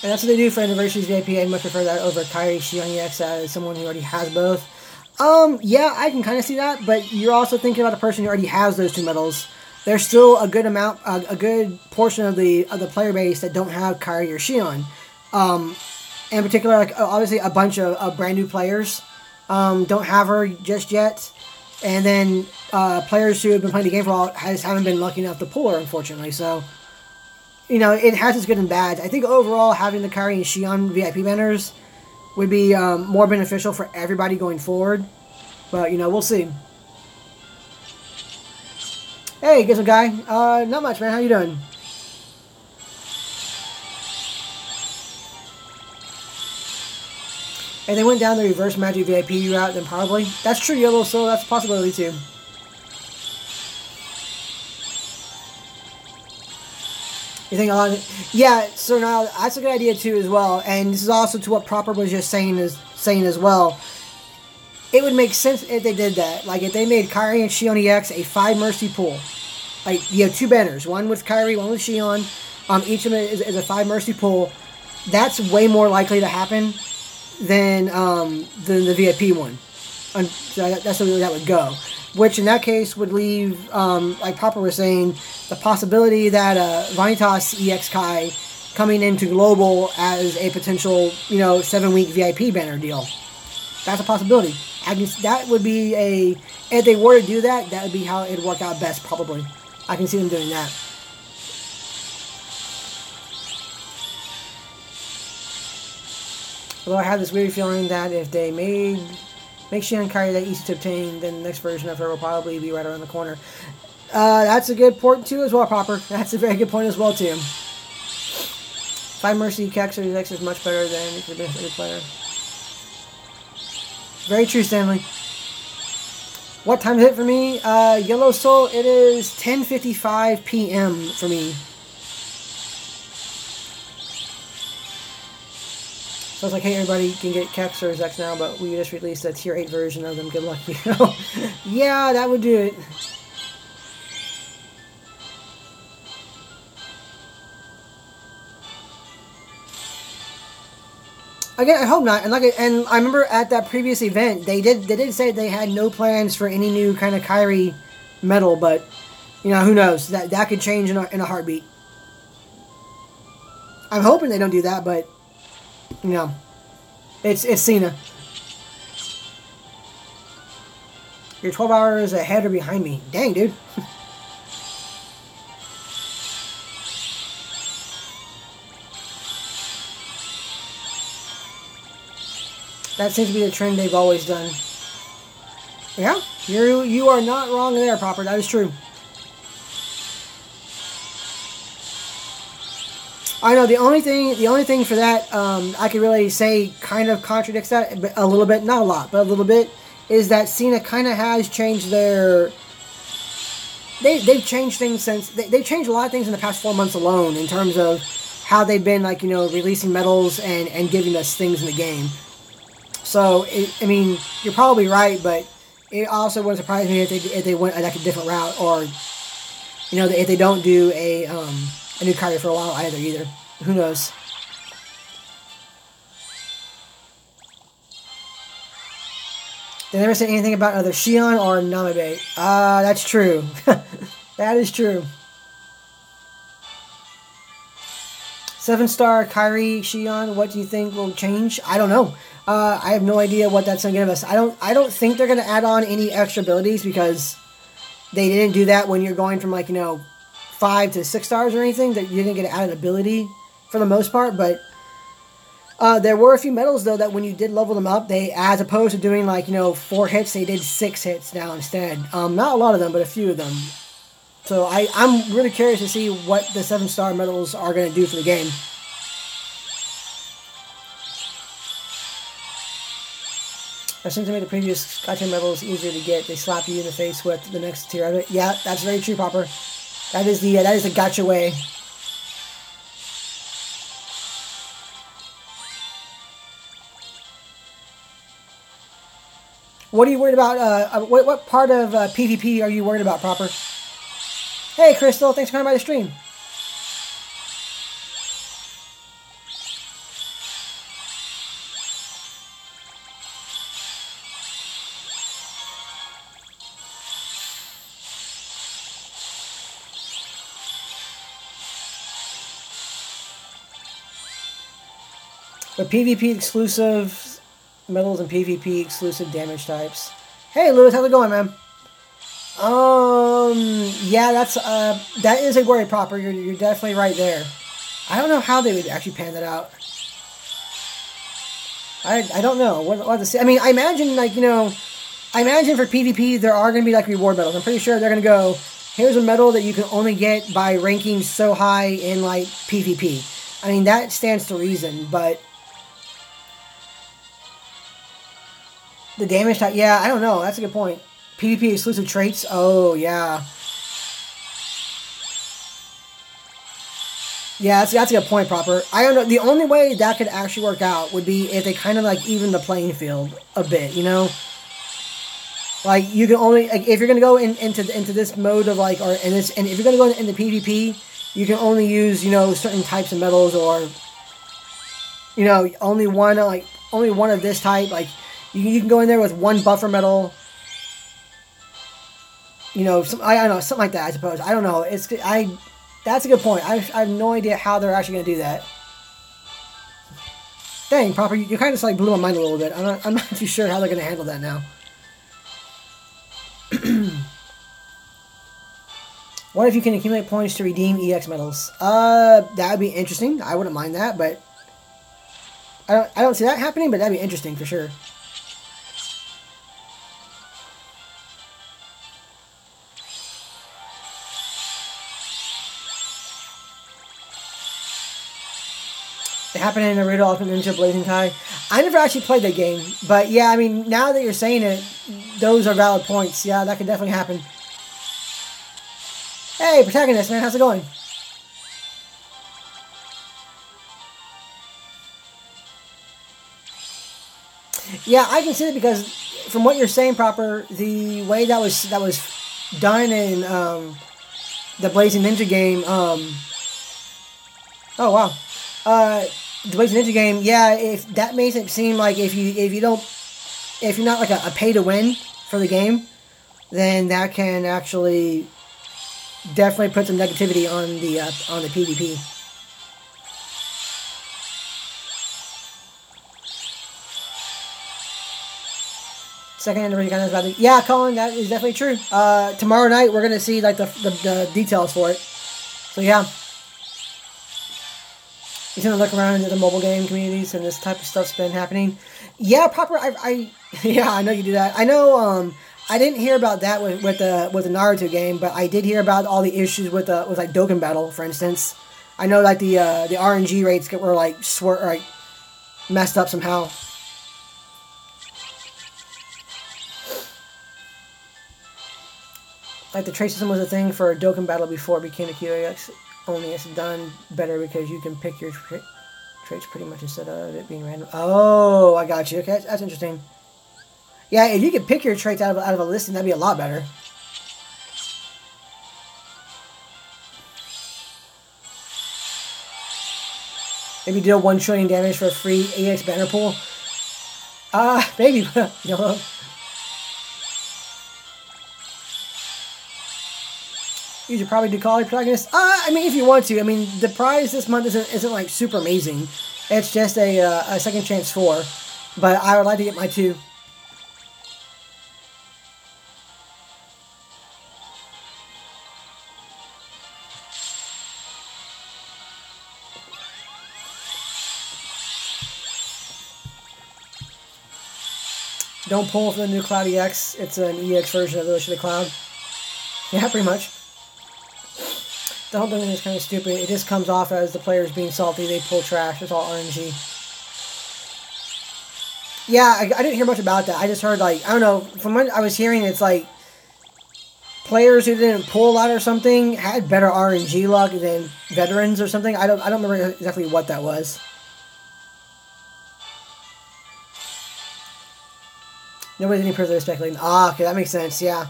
And that's what they do for Anniversaries VIP. I much prefer that over Kairi Shion EX as someone who already has both. Yeah, I can kind of see that, but you're also thinking about a person who already has those 2 medals. There's still a good amount, a good portion of the player base that don't have Kairi or Shion. In particular, like obviously a bunch of brand new players don't have her just yet, and then players who have been playing the game for a while haven't been lucky enough to pull her, unfortunately. So, it has its good and bad. I think overall having the Kairi and Shion VIP banners would be more beneficial for everybody going forward. But, we'll see. Hey, Gizzle Guy. Not much, man. How you doing? If they went down the reverse magic VIP route, then probably. That's true, Yellow Soul. That's a possibility too. You think a lot of, yeah, so now that's a good idea too as well. And this is also to what Proper was just saying as well. It would make sense if they did that. Like if they made Kairi and Shion EX a 5 Mercy pool. Like you have 2 banners, one with Kairi, one with Shion. Each of them is a 5 Mercy pool. That's way more likely to happen than the VIP one. So that's the way that would go. Which in that case would leave, like Papa was saying, the possibility that Vanitas EX Kai coming into Global as a potential, 7-week VIP banner deal. That's a possibility. That would be if they were to do that, that would be how it'd work out best, probably. I can see them doing that. Although I have this weird feeling that if they make Shion Kairi that easy to obtain, then the next version of her will probably be right around the corner. That's a good point too as well, Proper. That's a very good point as well too. 5 Mercy Kexer X is much better than the best player. Very true, Stanley. What time is it for me? Yellow Soul, it is 10:55 p.m. for me. So it's like, hey, everybody can get Kexer X now, but we just released a tier 8 version of them. Good luck, Yeah, that would do it. Again, I hope not. And I remember at that previous event, they did say they had no plans for any new kind of Kairi medal, but who knows? That could change in a heartbeat. I'm hoping they don't do that, but it's Cena. You're 12 hours ahead or behind me. Dang, dude. That seems to be the trend they've always done. Yeah, you are not wrong there, Proper. That is true. I know the only thing for that I could really say kind of contradicts that a little bit, not a lot, but a little bit, is that Cena kind of has changed their. They've changed things since they've changed a lot of things in the past 4 months alone in terms of how they've been releasing medals and giving us things in the game. So, I mean, you're probably right, but it also wouldn't surprise me if they went like a different route, or, if they don't do a new Kairi for a while either. Who knows? They never said anything about either Shion or Namabe. That's true. That is true. 7-star Kairi Shion, what do you think will change? I don't know. I have no idea what that's going to give us. I don't think they're going to add on any extra abilities, because they didn't do that when you're going from 5 to 6 stars or anything. That you didn't get an added ability for the most part. But there were a few medals though that when you did level them up, they, as opposed to doing 4 hits, they did 6 hits now instead. Not a lot of them, but a few of them. So I'm really curious to see what the 7-star medals are going to do for the game. I seem to make the previous gacha medals easier to get. They slap you in the face with the next tier of it. Yeah, that's very true, Popper. That is the gacha way. What are you worried about? What part of PvP are you worried about, Proper? Hey, Crystal, thanks for coming by the stream. The PvP exclusive medals and PvP exclusive damage types. Hey, Lewis, how's it going, man? Yeah, that is a worry, Proper. You're definitely right there. I don't know how they would actually pan that out. I don't know what to say. I mean, I imagine I imagine for PvP there are going to be reward medals. I'm pretty sure they're going to go, here's a medal that you can only get by ranking so high in PvP. I mean, that stands to reason, but The damage type, yeah, I don't know. That's a good point. PvP exclusive traits. Oh yeah, yeah. That's a good point, proper. I don't know. The only way that could actually work out would be if they kind of like even the playing field a bit. You know, like you can only like if you're gonna go into this mode of like or in this and if you're gonna go into PvP, you can only use certain types of metals or only one of this type. Like you can go in there with one buffer metal. I don't know, something like that. I suppose I don't know. That's a good point. I have no idea how they're actually gonna do that. Dang, proper, you kind of just like blew my mind a little bit. I'm not too sure how they're gonna handle that now. What if you can accumulate points to redeem EX medals? That would be interesting. I wouldn't mind that, but I don't see that happening. But that'd be interesting for sure. It happened in Naruto Ultimate Ninja Blazing Kai. I never actually played that game, but yeah, I mean, now that you're saying it, those are valid points. Yeah, that could definitely happen. Hey, protagonist, man, how's it going? Yeah, I can see it because from what you're saying, proper, the way that was done in the Blazing Ninja game. Oh wow. The Blazing Ninja game, yeah, if that makes it seem like if you're not like a pay to win for the game, then that can actually definitely put some negativity on the PvP. Second anniversary kind of about it. Yeah, Colin, that is definitely true. Tomorrow night we're gonna see like the details for it. So yeah. He's gonna look around into the mobile game communities and this type of stuff's been happening. Yeah, proper. Yeah, I know you do that. I know. I didn't hear about that with the Naruto game, but I did hear about all the issues with like Dokkan Battle, for instance. I know like the RNG rates were like messed up somehow. Like the trait system was a thing for Dokkan Battle before it became a QAX. Only it's done better because you can pick your traits pretty much instead of it being random. Oh, I got you. Okay, that's interesting. Yeah, if you could pick your traits out of a listing, that'd be a lot better. Maybe deal 1 trillion damage for a free AX banner pool. Maybe. No. You should probably do Coli protagonist. I mean, if you want to. I mean, the prize this month isn't like super amazing. It's just a second chance 4. But I would like to get my 2. Don't pull for the new Cloud EX. It's an EX version of the Cloud. Yeah, pretty much. The whole thing is kind of stupid. It just comes off as the players being salty. They pull trash. It's all RNG. Yeah, I didn't hear much about that. I just heard, like, I don't know. From what I was hearing, it's like players who didn't pull a lot or something had better RNG luck than veterans or something. I don't remember exactly what that was. Nobody's any privilege speculating. Okay, that makes sense. Yeah.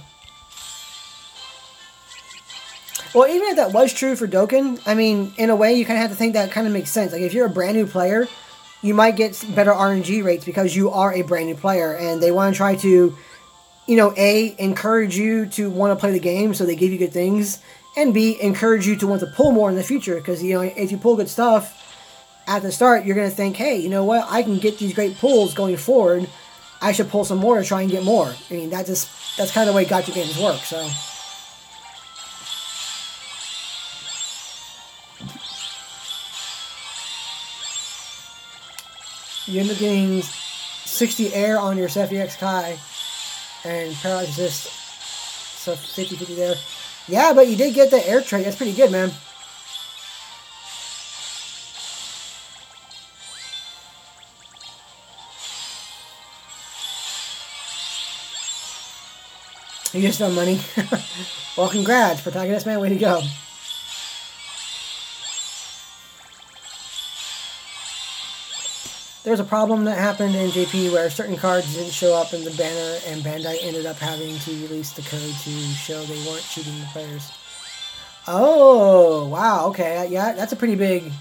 Well, even if that was true for Dokkan, I mean, in a way, you kind of have to think that kind of makes sense. Like, if you're a brand new player, you might get better RNG rates because you are a brand new player, and they want to try to, A, encourage you to want to play the game, so they give you good things, and B, encourage you to want to pull more in the future, because, if you pull good stuff at the start, you're going to think, hey, you know what, I can get these great pulls going forward, I should pull some more to try and get more. I mean, that's kind of the way gacha games work, so... You end up getting 60 air on your SFEX Kai and paralyze resist. So 50-50 there. Yeah, but you did get the air trait. That's pretty good, man. You just no money. Well, congrats, protagonist man. Way to go. There was a problem that happened in JP where certain cards didn't show up in the banner, and Bandai ended up having to release the code to show they weren't cheating the players. Oh, wow, okay. Yeah, that's a pretty big...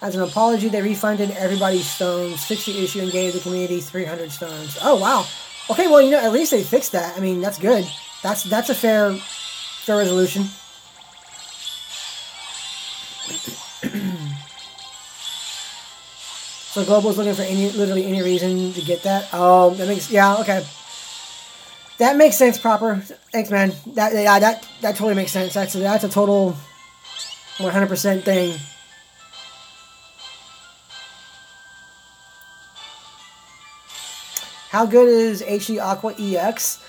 As an apology, they refunded everybody's stones, fixed the issue, and gave the community 300 stones. Oh, wow. Okay, well, you know, at least they fixed that. I mean, that's good. That's a fair resolution. So Global's looking for literally any reason to get that. Oh, that makes, yeah, okay. That makes sense, proper. Thanks, man. That totally makes sense. That's a total 100% thing. How good is HD Aqua EX?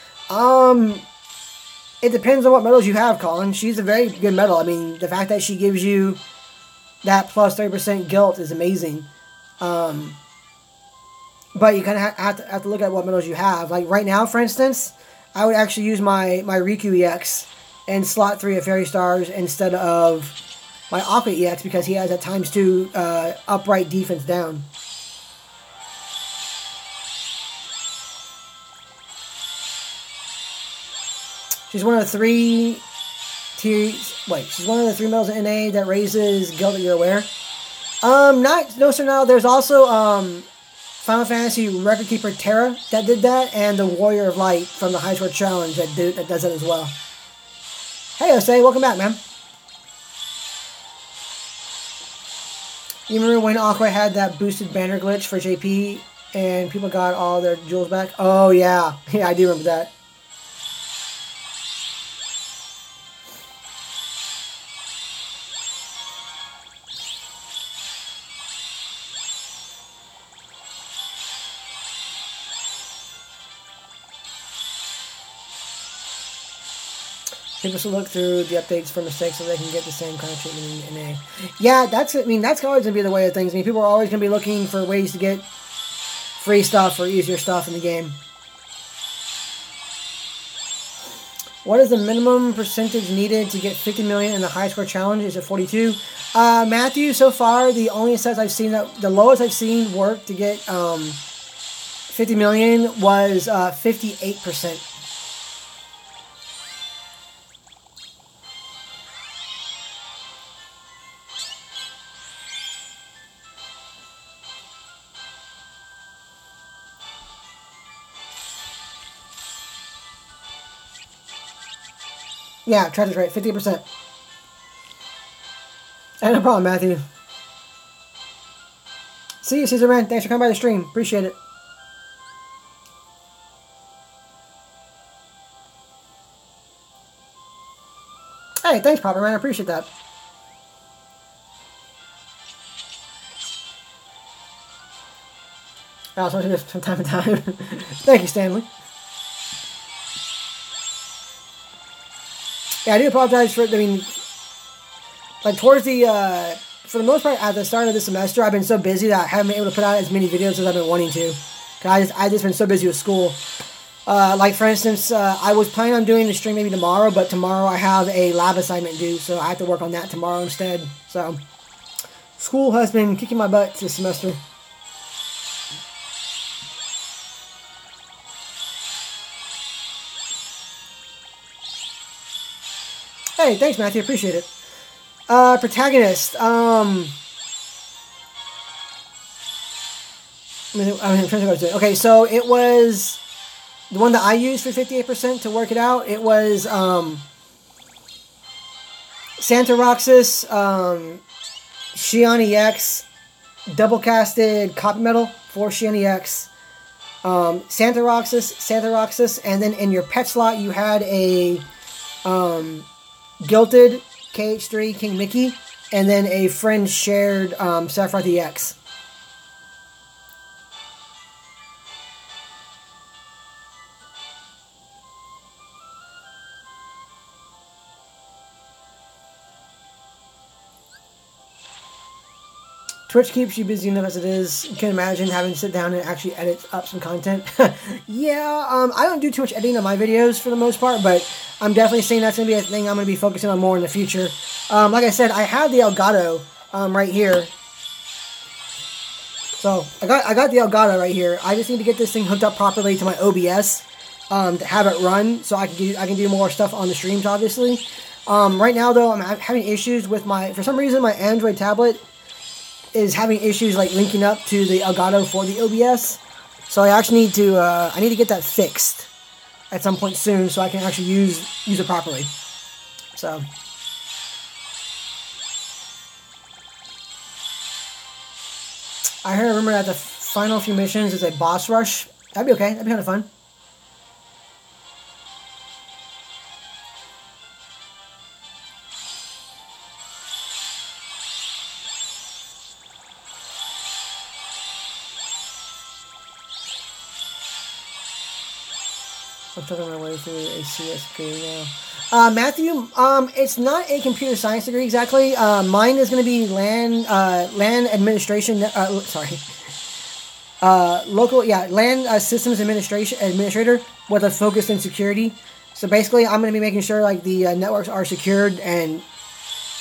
It depends on what medals you have, Colin. She's a very good medal. I mean, the fact that she gives you that plus 30% guilt is amazing. But you kind of have to look at what medals you have. Like right now, for instance, I would actually use my Riku EX and slot 3 of Fairy Stars instead of my Aqua EX because he has a ×2 upright defense down. She's one of the 3 tiers. Wait, she's one of the 3 medals in NA that raises guilt that you're aware. No, sir, no. There's also Final Fantasy Record Keeper Terra that did that, and the Warrior of Light from the High Score Challenge that does that as well. Hey, Osei, welcome back, man. You remember when Aqua had that boosted banner glitch for JP, and people got all their jewels back? Oh yeah, yeah, I do remember that. People should look through the updates for mistakes so they can get the same kind of treatment in NA. Yeah, that's always going to be the way of things. I mean, people are always going to be looking for ways to get free stuff or easier stuff in the game. What is the minimum percentage needed to get 50 million in the high score challenge? Is it 42? Matthew, so far, the only sets I've seen, the lowest I've seen work to get 50 million was 58%. Yeah, Treasure's right, 50%. Hey, no problem, Matthew. See you, Caesar Man. Thanks for coming by the stream. Appreciate it. Hey, thanks, Papa Man. I appreciate that. I also want to do this from time to time. Thank you, Stanley. Yeah, I do apologize for, I mean, like towards the, for the most part, at the start of the semester, I've been so busy that I haven't been able to put out as many videos as I've been wanting to. Cause I just been so busy with school. Like for instance, I was planning on doing the stream maybe tomorrow, but tomorrow I have a lab assignment due, so I have to work on that tomorrow instead. So, school has been kicking my butt this semester. Hey, thanks, Matthew. Appreciate it. Protagonist. I'm trying to think what I was doing. Okay, so it was the one that I used for 58% to work it out. It was Santa Roxas, Xion EX, double casted copy metal for Xion EX, Santa Roxas, and then in your pet slot you had a Gilted KH3 King Mickey, and then a friend shared Sephiroth EX. Twitch keeps you busy enough as it is. You can imagine having to sit down and actually edit up some content. Yeah, I don't do too much editing on my videos for the most part, but I'm definitely saying that's going to be a thing I'm going to be focusing on more in the future. Like I said, I have the Elgato right here. So, I got the Elgato right here. I just need to get this thing hooked up properly to my OBS to have it run so I can do more stuff on the streams, obviously. Right now, though, I'm having issues with for some reason, my Android tablet is having issues like linking up to the Elgato for the OBS. So I actually need to get that fixed at some point soon so I can actually use it properly. So I heard a rumor that the final few missions is a boss rush. That'd be okay. That'd be kind of fun. I'm talking my way through a CS degree now. Matthew, it's not a computer science degree exactly. Mine is going to be land administration. Land systems administrator with a focus in security. So basically, I'm going to be making sure like the networks are secured and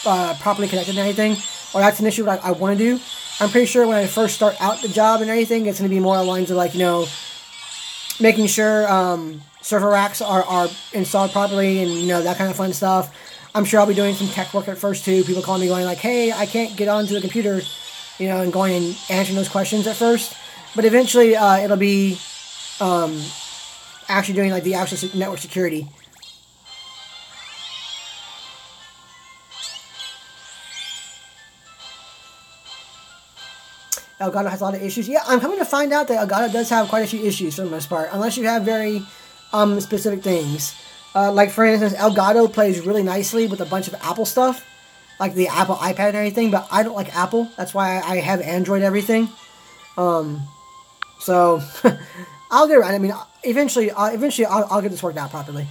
properly connected and everything. Or that's an issue that I want to do. I'm pretty sure when I first start out the job and everything, it's going to be more along lines of like, you know, making sure server racks are installed properly and, you know, that kind of fun stuff. I'm sure I'll be doing some tech work at first, too. People calling me going like, hey, I can't get onto the computer, you know, and going and answering those questions at first. But eventually, it'll be actually doing, like, the actual network security. Elgato has a lot of issues. Yeah, I'm coming to find out that Elgato does have quite a few issues for the most part, unless you have very specific things. Like, for instance, Elgato plays really nicely with a bunch of Apple stuff, like the Apple iPad and everything, but I don't like Apple. That's why I have Android everything. So, I'll get around. I mean, eventually I'll get this worked out properly.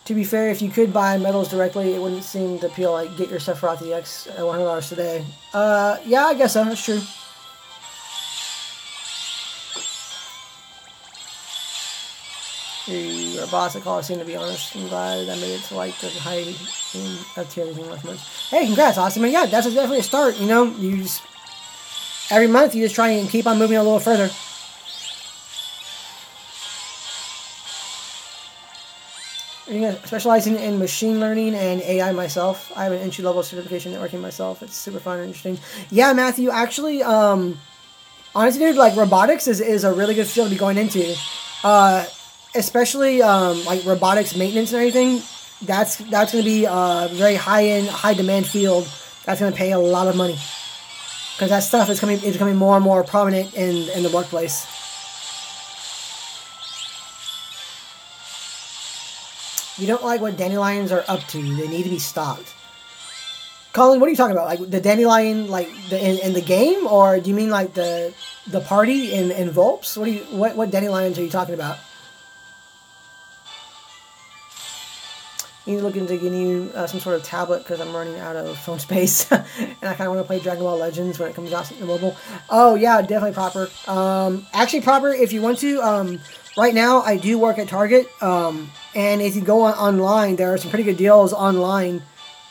To be fair, if you could buy medals directly, it wouldn't seem to appeal. Like, get your stuff for the X at $100 today. Yeah, I guess so. That's true. You're a boss at Coliseum, to be honest. I'm glad I made it to, like, the high tier last month. Hey, congrats, awesome. And yeah, that's definitely a start, you know? You just, every month, you just try and keep on moving a little further. Specializing in machine learning and AI myself. I have an entry-level certification in networking myself. It's super fun and interesting. Yeah, Matthew, actually, honestly, dude, like, robotics is a really good field to be going into. Especially, like, robotics maintenance and everything. That's going to be a very high-end, high-demand field. That's going to pay a lot of money. Because that stuff is becoming more and more prominent in the workplace. You don't like what dandelions are up to. They need to be stopped. Colin, what are you talking about? Like the dandelion, like in the game, or do you mean like the party in Volps? What dandelions are you talking about? You need to look into getting you some sort of tablet because I'm running out of phone space, and I kind of want to play Dragon Ball Legends when it comes out to mobile. Oh yeah, definitely Proper. Actually, Proper, if you want to, right now I do work at Target. And if you go online, there are some pretty good deals online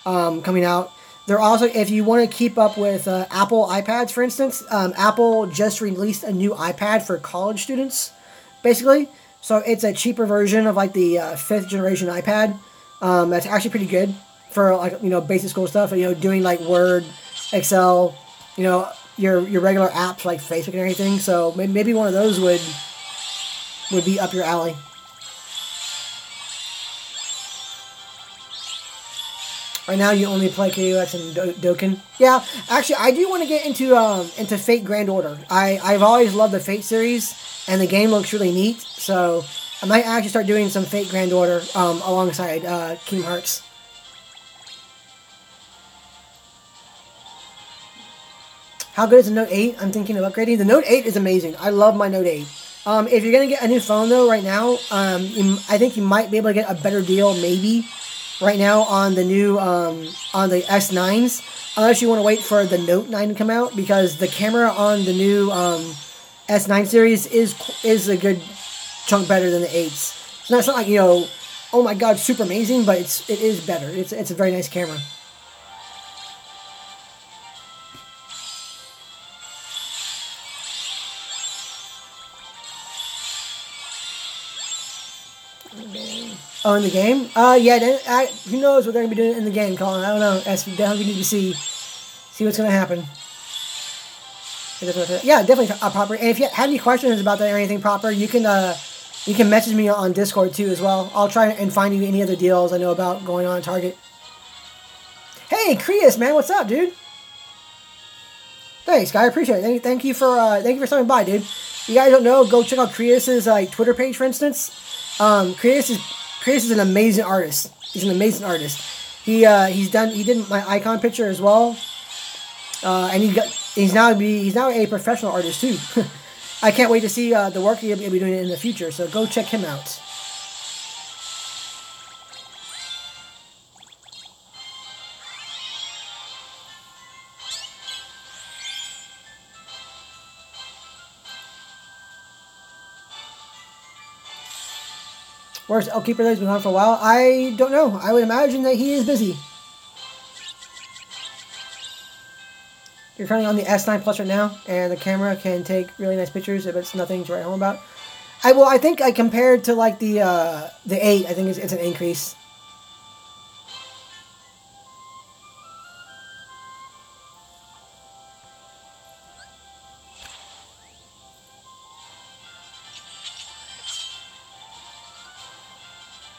coming out. There also, if you want to keep up with Apple iPads, for instance, Apple just released a new iPad for college students, basically. So it's a cheaper version of like the 5th generation iPad. That's actually pretty good for like, you know, basic school stuff. You know, doing like Word, Excel, you know, your regular apps like Facebook and everything. So maybe one of those would be up your alley. Right now, you only play KOX and Dokkan. Yeah, actually, I do want to get into Fate Grand Order. I've always loved the Fate series, and the game looks really neat. So I might actually start doing some Fate Grand Order alongside Kingdom Hearts. How good is the Note 8? I'm thinking of upgrading. The Note 8 is amazing. I love my Note 8. If you're gonna get a new phone though, right now, I think you might be able to get a better deal, maybe. right now on the new on the S9s, unless you want to wait for the Note 9 to come out, because the camera on the new S9 series is a good chunk better than the 8s. It's not like, you know, oh my god, super amazing, but it is better. It's a very nice camera. Oh, in the game? Yeah. Who knows what they're gonna be doing in the game, Colin? I don't know. That's definitely we need to see what's gonna happen. Yeah, definitely proper. And if you have any questions about that or anything proper, you can message me on Discord too as well. I'll try and find you any other deals I know about going on at Target. Hey, Creus, man, what's up, dude? Thanks, guy. I appreciate it. Thank you for stopping by, dude. You guys don't know, go check out Creus's Twitter page, for instance. Creus is an amazing artist. He's an amazing artist. He did my icon picture as well. And he's now a professional artist too. I can't wait to see the work he'll be doing in the future. So go check him out. Where's El Keeper? He's been on for a while. I don't know. I would imagine that he is busy. You're currently on the S9 Plus right now, and the camera can take really nice pictures, but it's nothing to write home about. I think compared to like the 8, I think it's an increase.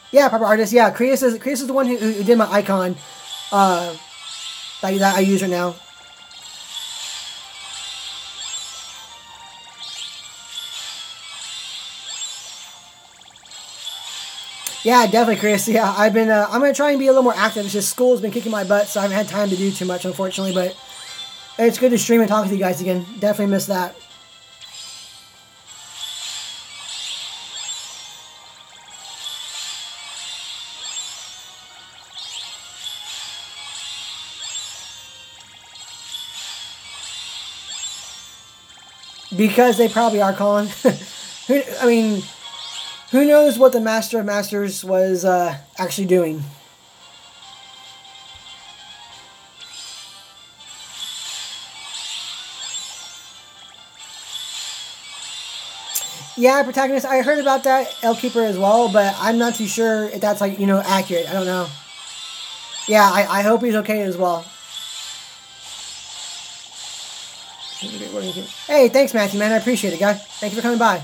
Yeah, proper artist. Yeah, Creus is the one who did my icon that I use right now. Yeah, definitely, Chris. Yeah, I'm gonna try and be a little more active. It's just school's been kicking my butt, so I haven't had time to do too much, unfortunately. But it's good to stream and talk with you guys again. Definitely miss that. Because they probably are, Colin. I mean, who knows what the Master of Masters was actually doing? Yeah, protagonist. I heard about that El Keeper as well, but I'm not too sure if that's like, you know, accurate. I don't know. Yeah, I hope he's okay as well. Hey, thanks, Matthew, man. I appreciate it, guy. Thank you for coming by.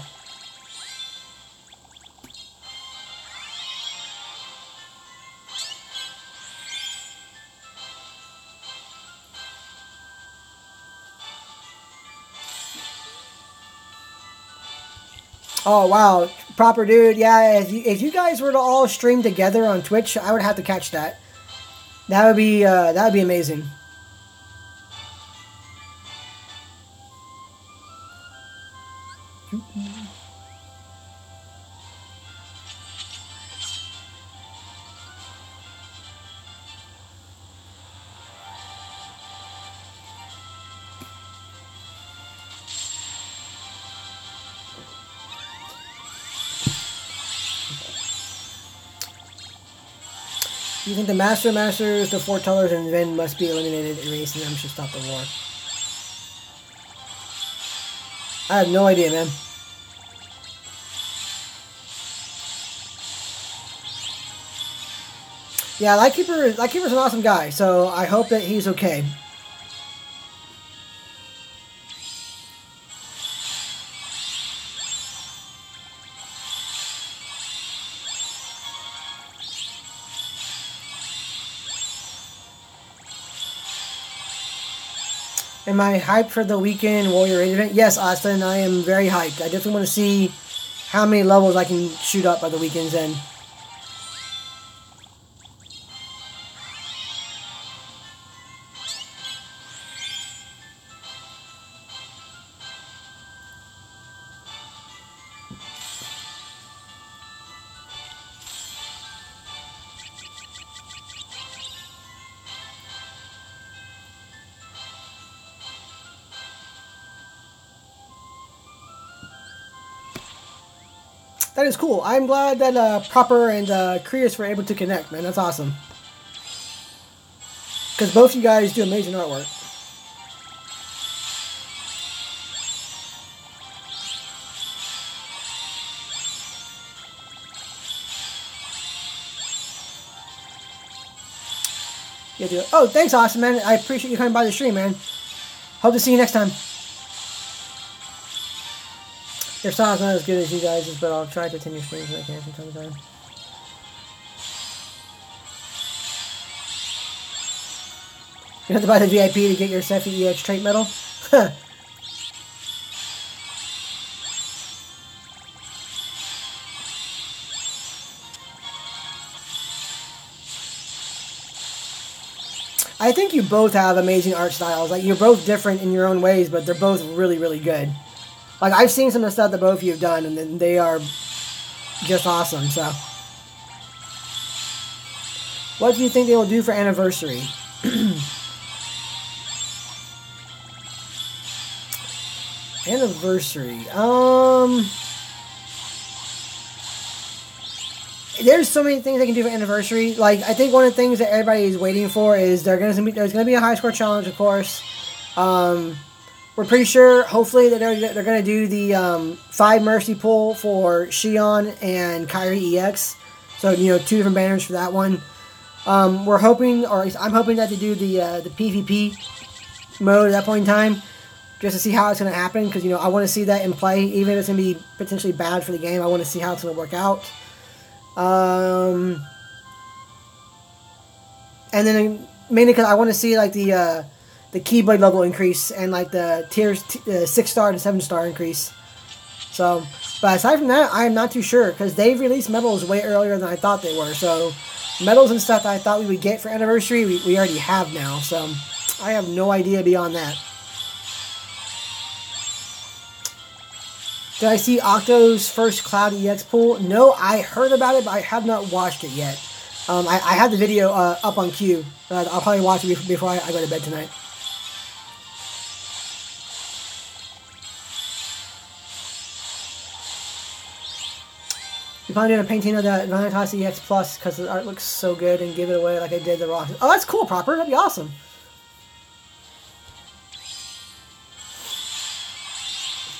Oh, wow. Proper dude. Yeah, if you guys were to all stream together on Twitch, I would have to catch that. That would be amazing. You think the Master of Masters, the Foretellers, and Ven must be eliminated, erased, and them should stop the war? I have no idea, man. Yeah, Lightkeeper's an awesome guy, so I hope that he's okay. Am I hyped for the weekend Warrior Raid event? Yes, Austin, I am very hyped. I definitely want to see how many levels I can shoot up by the weekend's end. That is cool. I'm glad that Proper and Krios were able to connect, man. That's awesome. Because both you guys do amazing artwork. Yeah, do it. Oh, thanks, Austin, man. I appreciate you coming by the stream, man. Hope to see you next time. Their style's not as good as you guys', but I'll try to attend your streams when I can from time to time. You have to buy the VIP to get your Sephi EX trait medal? I think you both have amazing art styles. Like, you're both different in your own ways, but they're both really, really good. Like, I've seen some of the stuff that both of you have done, and they are just awesome, so. What do you think they will do for anniversary? Anniversary. There's so many things they can do for anniversary. Like, I think one of the things that everybody is waiting for is there's going to be a high score challenge, of course. We're pretty sure, hopefully, that they're going to do the 5 Mercy pull for Shion and Kairi EX. So, you know, 2 different banners for that one. We're hoping, or I'm hoping that they do the PvP mode at that point in time, just to see how it's going to happen. Because, you know, I want to see that in play. Even if it's going to be potentially bad for the game, I want to see how it's going to work out. And then mainly because I want to see like the Keyblade level increase and like the tiers 6-star to 7-star increase. So, but aside from that, I am not too sure because they've released medals way earlier than I thought they were. So, medals and stuff that I thought we would get for anniversary, we already have now. So, I have no idea beyond that. Did I see Octo's first Cloud EX pool? No, I heard about it, but I have not watched it yet. I have the video up on queue. I'll probably watch it before I go to bed tonight. You probably did a painting of the Vanitas EX Plus because the art looks so good and give it away like I did the Rock. Oh, that's cool, Proper. That'd be awesome.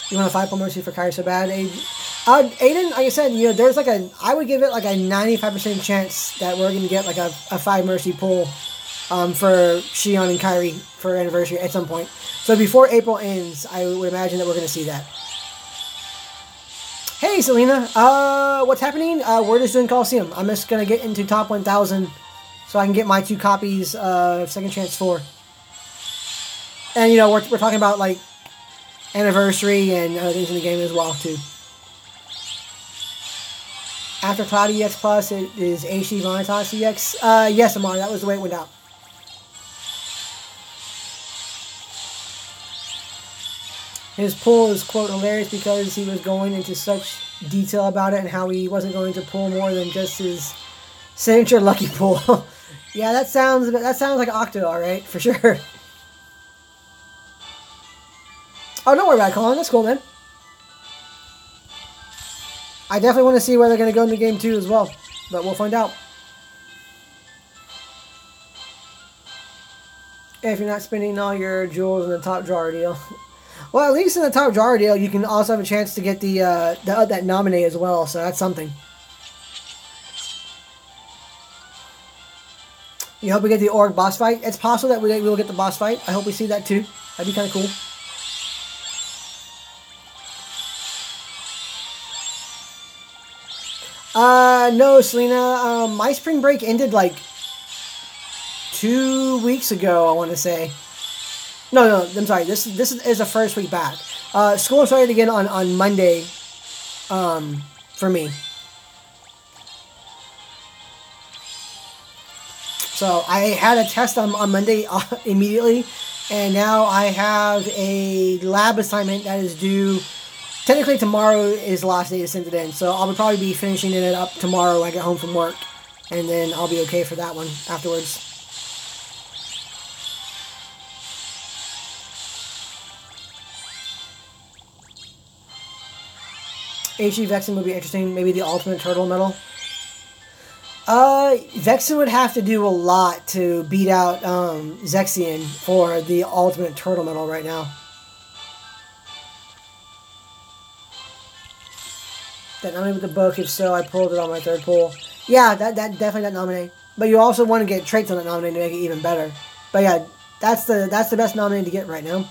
You want a 5 Mercy for Kairi so bad, Aiden, like I said, you know, there's like I would give it like a 95% chance that we're going to get like a 5 Mercy pull for Shion and Kairi for anniversary at some point. So before April ends, I would imagine that we're going to see that. Hey, Selena. What's happening? We're just doing Coliseum. I'm just going to get into top 1,000 so I can get my 2 copies of Second Chance 4. And, you know, we're talking about, like, anniversary and other things in the game as well, too. After Cloud EX Plus, it is HD Vanitas EX. Yes, Amar, that was the way it went out. His pull is, quote, hilarious because he was going into such detail about it and how he wasn't going to pull more than just his signature lucky pull. Yeah, that sounds like Octo, alright, for sure. Oh, don't worry about it, Colin. That's cool, man. I definitely want to see where they're going to go in the game, too, as well. But we'll find out. If you're not spending all your jewels in the top drawer deal. Well, at least in the top drawer deal, you can also have a chance to get that nominate as well, so that's something. You hope we get the org boss fight? It's possible that we will get the boss fight. I hope we see that, too. That'd be kind of cool. No, Selena. My spring break ended like 2 weeks ago, I want to say. No, I'm sorry. This is the first week back. School started again on Monday, for me. So I had a test on Monday immediately, and now I have a lab assignment that is due. Technically, tomorrow is the last day to send it in, so I'll probably be finishing it up tomorrow when I get home from work, and then I'll be okay for that one afterwards. HE Vexen would be interesting. Maybe the ultimate turtle medal. Vexen would have to do a lot to beat out Zexion for the ultimate turtle medal right now. That nominate with the book? If so, I pulled it on my third pull. Yeah, that definitely that nominate. But you also want to get traits on that nominate to make it even better. But yeah, that's the best nominate to get right now.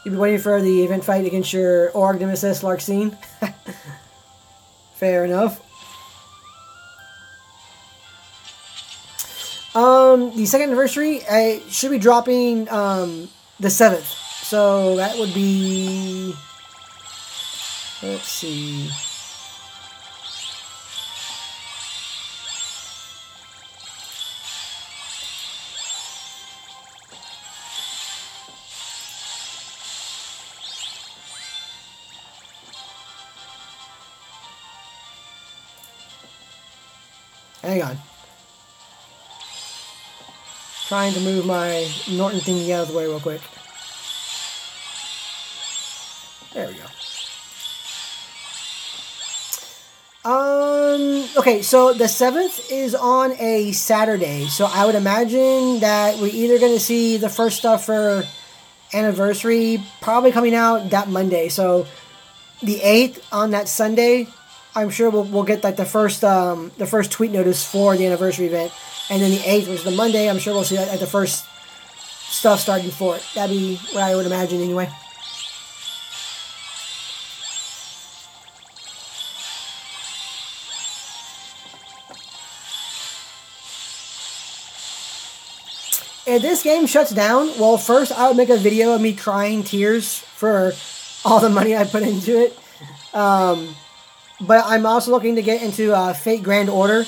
You've been waiting for the event fight against your Org Nemesis Larxene. Fair enough. The second anniversary should be dropping the 7th. So that would be, let's see. Hang on. Trying to move my Norton thingy out of the way real quick. There we go. Okay, so the 7th is on a Saturday, so I would imagine that we're either going to see the first stuff for anniversary probably coming out that Monday. So the 8th on that Sunday, I'm sure we'll get like the first tweet notice for the anniversary event, and then the 8th, which is the Monday, I'm sure we'll see like the first stuff starting for it. That'd be what I would imagine anyway. If this game shuts down, well, first I would make a video of me crying tears for all the money I put into it. But I'm also looking to get into Fate Grand Order.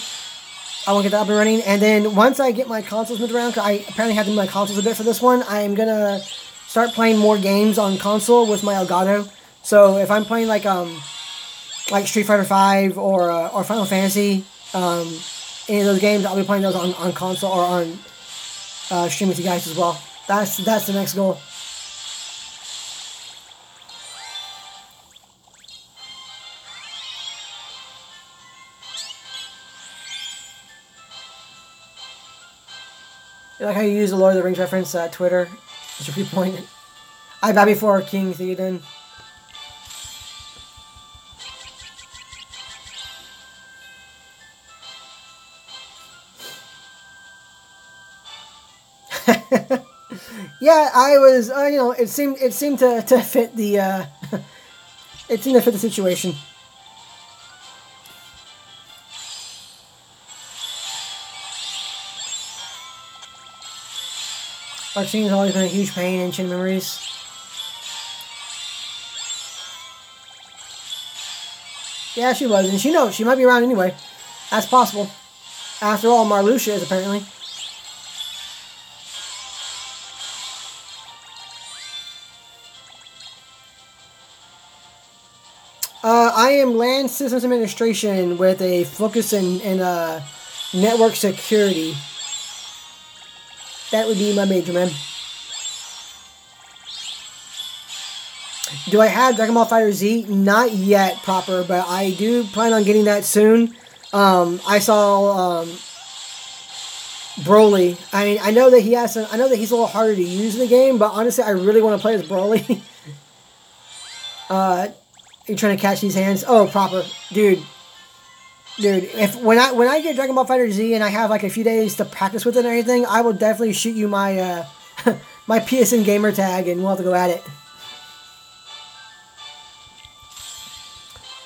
I want to get that up and running. And then once I get my consoles moved around, because I apparently have to move my consoles a bit for this one, I'm going to start playing more games on console with my Elgato. So if I'm playing like Street Fighter V or Final Fantasy, any of those games, I'll be playing those on console or on stream with you guys as well. That's the next goal. You like how you use the Lord of the Rings reference Twitter as your viewpoint? I bow before King Theoden. Yeah, I was. You know, it seemed to fit the. It seemed to fit the situation. Larxene has always been a huge pain in Chin Memories. Yeah, she was, and she knows she might be around anyway. That's possible. After all, Marluxia is apparently. I am Land Systems Administration with a focus in network security. That would be my major, man. Do I have Dragon Ball FighterZ? Not yet, proper, but I do plan on getting that soon. I saw Broly. I mean, I know that he has some. I know that he's a little harder to use in the game, but honestly, I really want to play as Broly. You trying to catch these hands? Oh, proper, dude. If when I get Dragon Ball FighterZ and I have like a few days to practice with it and everything, I will definitely shoot you my my PSN gamer tag and we'll have to go at it.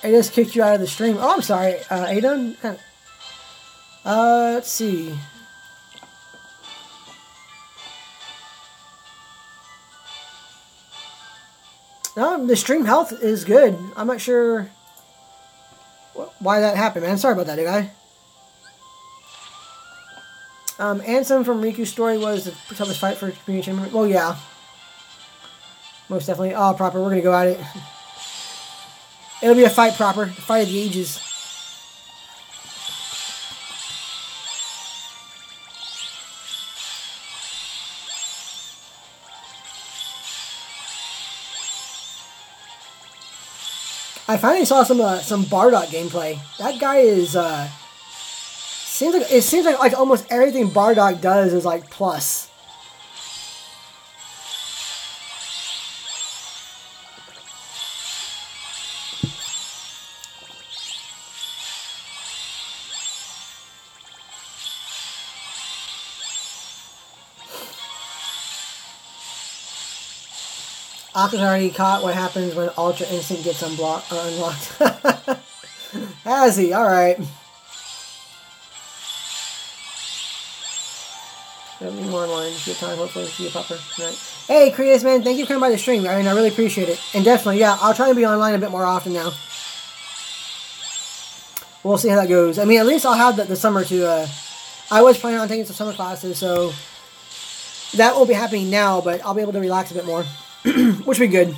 I just kicked you out of the stream. Oh, I'm sorry, Adon. Let's see. No, the stream health is good. I'm not sure why that happened, man. Sorry about that, guy. Ansem from Riku's story was the toughest fight for community champion. Well, yeah. Most definitely. Oh, proper. We're going to go at it. It'll be a fight, proper. The fight of the ages. I finally saw some Bardock gameplay. That guy is seems like almost everything Bardock does is like plus. Aka's already caught what happens when Ultra Instinct gets unlocked. Has he? Alright. Got me more online. See your time. Hopefully see you popper. Right. Hey, Creatus, man. Thank you for coming by the stream. I mean, I really appreciate it. And definitely, yeah, I'll try to be online a bit more often now. We'll see how that goes. I mean, at least I'll have the summer to... I was planning on taking some summer classes, so... That won't be happening now, but I'll be able to relax a bit more. Which would be good.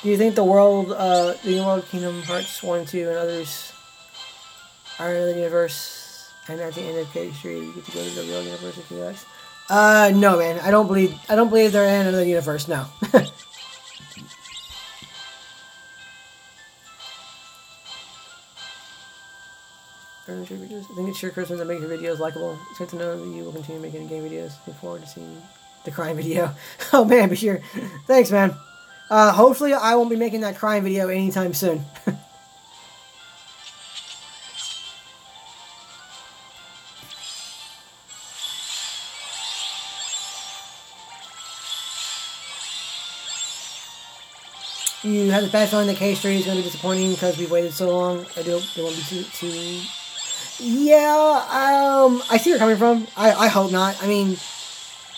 Do you think the world Kingdom Hearts 1 and 2 and others are in another universe, and at the end of K3 you get to go to the real universe of QX? No, man. I don't believe they're in another universe. No. I think it's your Christmas that makes your videos likable. It's good to know that you will continue making game videos. Look forward to seeing the crying video. Oh man, be sure. Thanks, man. Hopefully I won't be making that crying video anytime soon. You have the bad feeling that K3 is going to be disappointing because we've waited so long. I do. It won't be too... Yeah, I see where you're coming from. I hope not. I mean,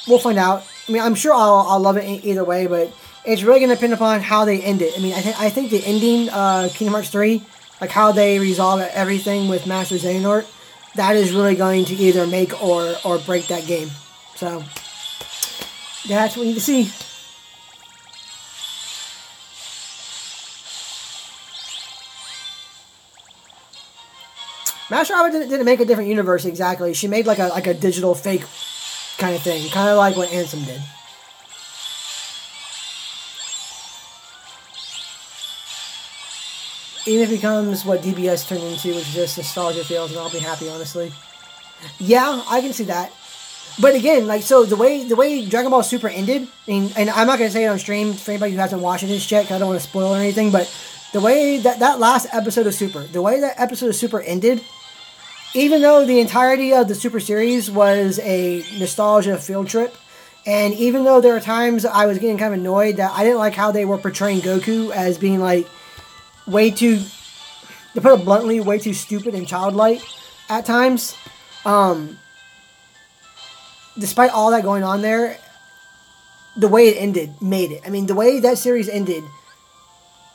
we'll find out. I mean, I'm sure I'll love it either way, but it's really going to depend upon how they end it. I mean, I think the ending, Kingdom Hearts 3, like how they resolve everything with Master Xehanort, that is really going to either make or break that game. So, that's what we need to see. Master Robot didn't make a different universe exactly. She made like a digital fake kind of thing, kind of like what Ansem did. Even if it becomes what DBS turned into, which is just nostalgia feels, and I'll be happy, honestly. Yeah, I can see that. But again, like, so the way Dragon Ball Super ended, and I'm not gonna say it on stream for anybody who hasn't watched this yet, 'cause I don't want to spoil or anything. But the way that last episode of Super, the way that episode of Super ended, even though the entirety of the Super series was a nostalgia field trip, and even though there were times I was getting kind of annoyed that I didn't like how they were portraying Goku as being like way too, to put it bluntly, way too stupid and childlike at times. Despite all that going on there, the way it ended made it. I mean, the way that series ended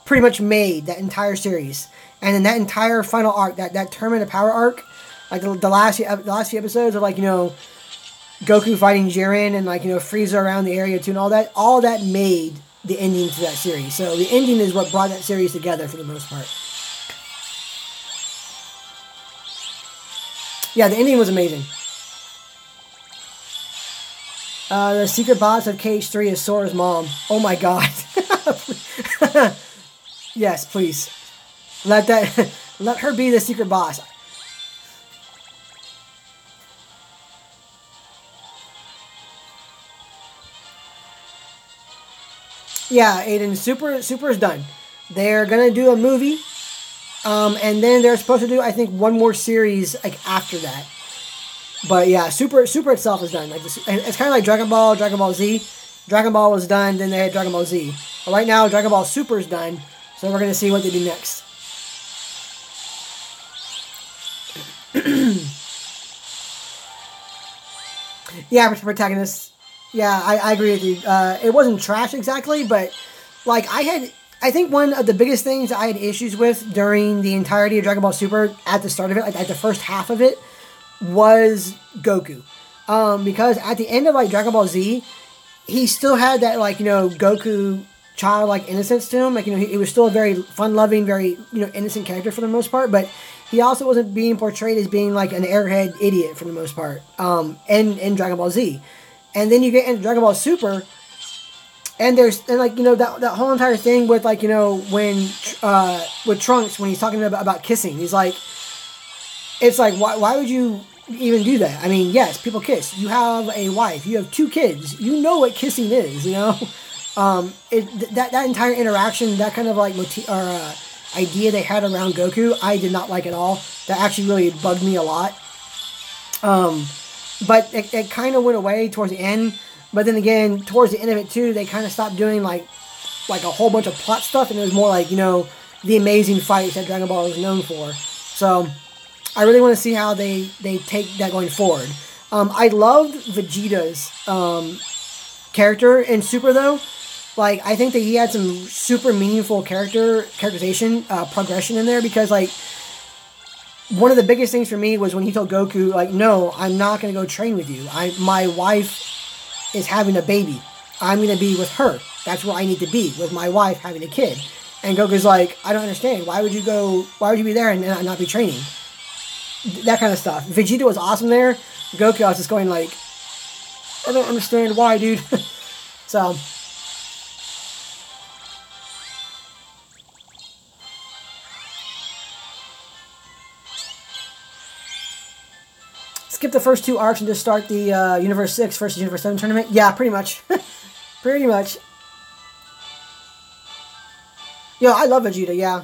pretty much made that entire series. And then that entire final arc, that Tournament of Power arc, like the last few episodes of, like, you know, Goku fighting Jiren and, like, you know, Frieza around the area too and all that made the ending to that series. So the ending is what brought that series together for the most part. Yeah, the ending was amazing. The secret boss of KH3 is Sora's mom. Oh my god. Yes, please. Let her be the secret boss. Yeah, Aiden, Super is done. They're gonna do a movie, and then they're supposed to do, I think, one more series like after that. But yeah, Super itself is done. Like it's kind of like Dragon Ball Z. Dragon Ball was done, then they had Dragon Ball Z. But right now, Dragon Ball Super is done, so we're gonna see what they do next. Yeah, protagonist. Yeah, I agree with you. It wasn't trash exactly, but like I had I think one of the biggest things I had issues with during the entirety of Dragon Ball Super at the start of it, like at the first half of it, was Goku. Because at the end of like Dragon Ball Z, he still had that like, you know, Goku childlike innocence to him. Like, you know, he was still a very fun-loving, very, you know, innocent character for the most part, but he also wasn't being portrayed as being like an airhead idiot for the most part. In Dragon Ball Z. And then you get into Dragon Ball Super, and like, you know, that whole entire thing with like, you know, when with Trunks, when he's talking about kissing, he's like, it's like, why would you even do that? I mean, yes, people kiss. You have a wife. You have 2 kids. You know what kissing is, you know? That entire interaction, that kind of like idea they had around Goku, I did not like at all. That actually really bugged me a lot. But it kind of went away towards the end. But then again, towards the end of it too, they kind of stopped doing like a whole bunch of plot stuff, and it was more like, you know, the amazing fights that Dragon Ball is known for. So I really want to see how they take that going forward. I loved Vegeta's character in Super though. Like, I think that he had some super meaningful characterization, progression in there, because like one of the biggest things for me was when he told Goku, like, no, I'm not going to go train with you. My wife is having a baby. I'm going to be with her. That's where I need to be, with my wife having a kid. And Goku's like, I don't understand. Why would you be there and not be training? That kind of stuff. Vegeta was awesome there. Goku, I was just going like, I don't understand why, dude. So skip the first 2 arcs and just start the Universe 6 versus Universe 7 tournament? Yeah, pretty much. Pretty much. Yo, I love Vegeta, yeah.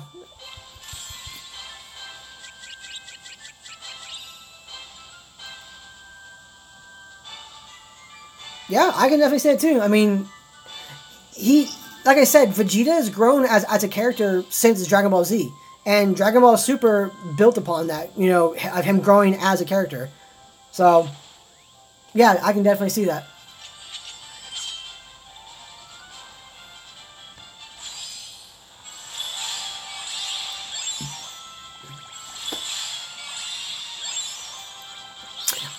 Yeah, I can definitely say it too. I mean, like I said, Vegeta has grown as a character since Dragon Ball Z. And Dragon Ball Super built upon that, you know, of him growing as a character. So, yeah, I can definitely see that.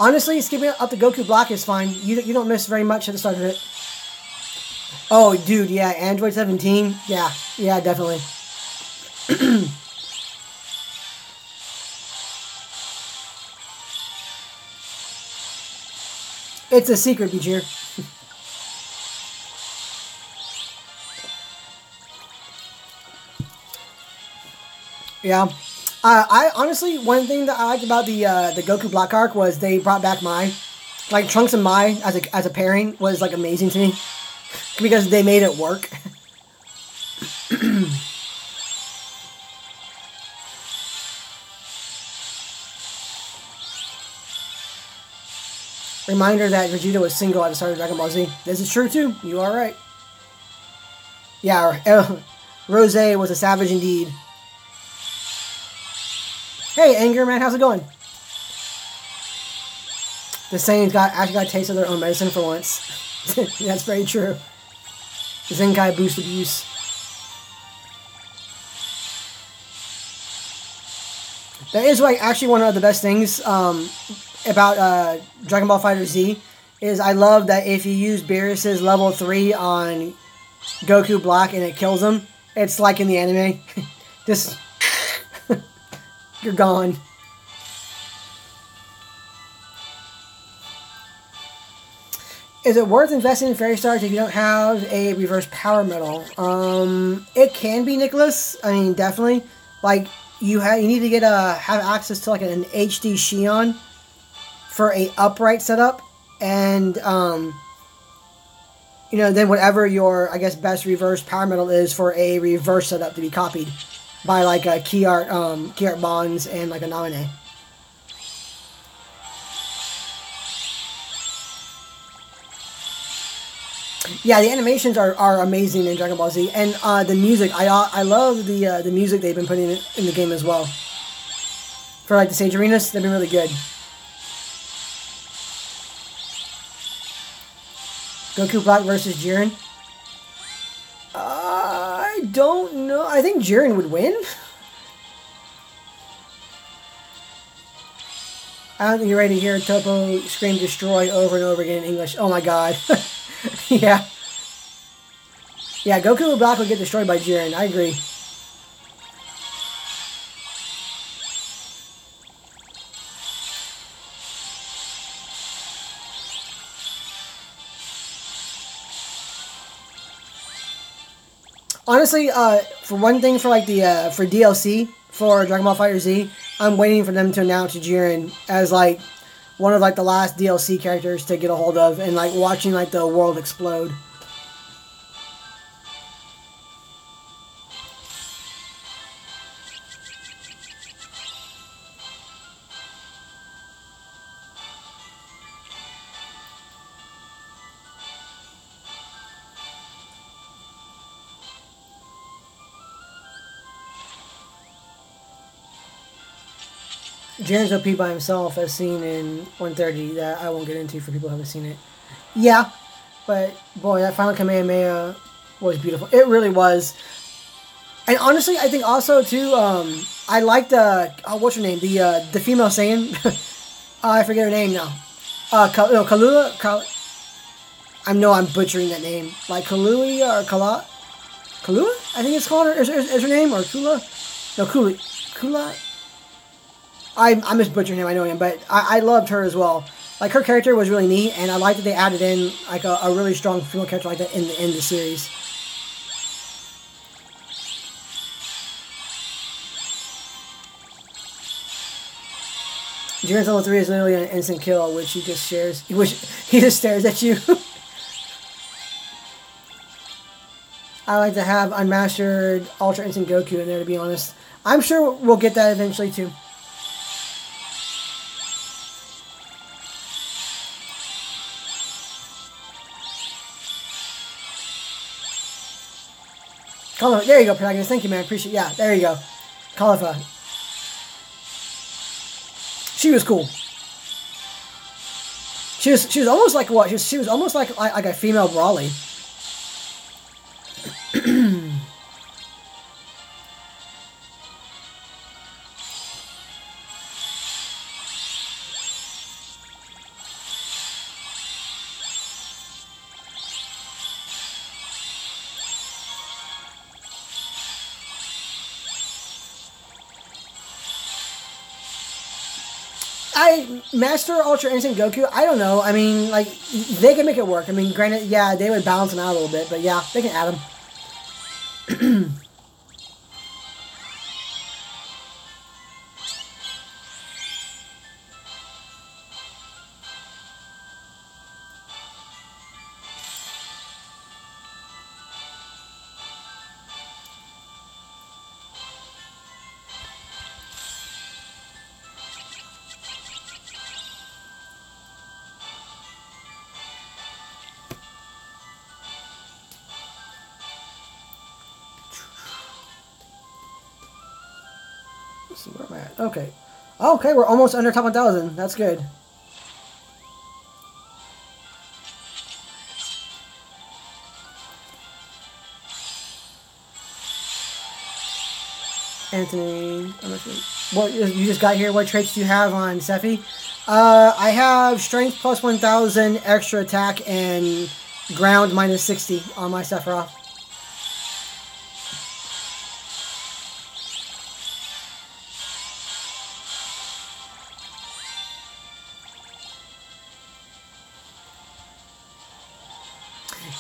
Honestly, skipping up the Goku block is fine. You don't miss very much at the start of it. Oh, dude, yeah, Android 17. Yeah, definitely. It's a secret, Bijir. Yeah. I honestly, one thing that I liked about the Goku Black arc was they brought back Mai. Like, Trunks and Mai as a pairing was like amazing to me, because they made it work. Reminder that Vegeta was single at the start of Dragon Ball Z. This is true too. You are right. Yeah, Rose was a savage indeed. Hey, Anger Man, how's it going? The Saiyans actually got a taste of their own medicine for once. That's very true. Zenkai boost abuse. That is like actually one of the best things about Dragon Ball Fighter Z, is I love that if you use Beerus's level 3 on Goku Black and it kills him, it's like in the anime. Just you're gone. Is it worth investing in Fairy Stars if you don't have a reverse power medal? It can be, Nicholas. I mean, definitely. Like, you need to have access to like an HD Shion for a upright setup, and you know, then whatever your, I guess, best reverse power medal is for a reverse setup to be copied by like a key art bonds and like a Naminé. Yeah, the animations are amazing in Dragon Ball Z, and the music, I love the music they've been putting in the game as well. For like the Sage Arenas, they've been really good. Goku Black versus Jiren. I don't know. I think Jiren would win. I don't think you're ready to hear Topo scream destroy over and over again in English. Oh my god. Yeah. Yeah, Goku Black would get destroyed by Jiren. I agree. Honestly, for one thing, for like the for DLC for Dragon Ball Fighter Z, I'm waiting for them to announce Jiren as like one of like the last DLC characters to get a hold of, and like watching like the world explode. Jiren's OP by himself, as seen in 130, that I won't get into for people who haven't seen it. Yeah, but boy, that final Kamehameha was beautiful. It really was. And honestly, I think also too, I liked what's her name? The female Saiyan. I forget her name now. Kalua. I know I'm butchering that name. Like Kalui or Kalua. Kalua? I think it's called her. Is her name or Kula? No, Kula. I'm just butchering him, I know him, but I loved her as well. Like, her character was really neat, and I like that they added in, like, a really strong female character like that in the series. Jiren's level 3 is literally an instant kill, which he just he just stares at you. I like to have Unmastered Ultra Instant Goku in there, to be honest. I'm sure we'll get that eventually, too. Califa, there you go, protagonist. Thank you, man. Appreciate it. Yeah, there you go. Califa. She was cool. She was almost like what? She was almost like a female Brawly. Master Ultra Instinct Goku, I don't know. I mean, like, they can make it work. I mean, granted, yeah, they would balance him out a little bit, but yeah, they can add him. Let's see where I'm at. Okay. Okay, we're almost under top 1,000. That's good. Anthony, what you just got here? What traits do you have on Sephi? I have strength plus 1,000, extra attack, and ground minus 60 on my Sephiroth.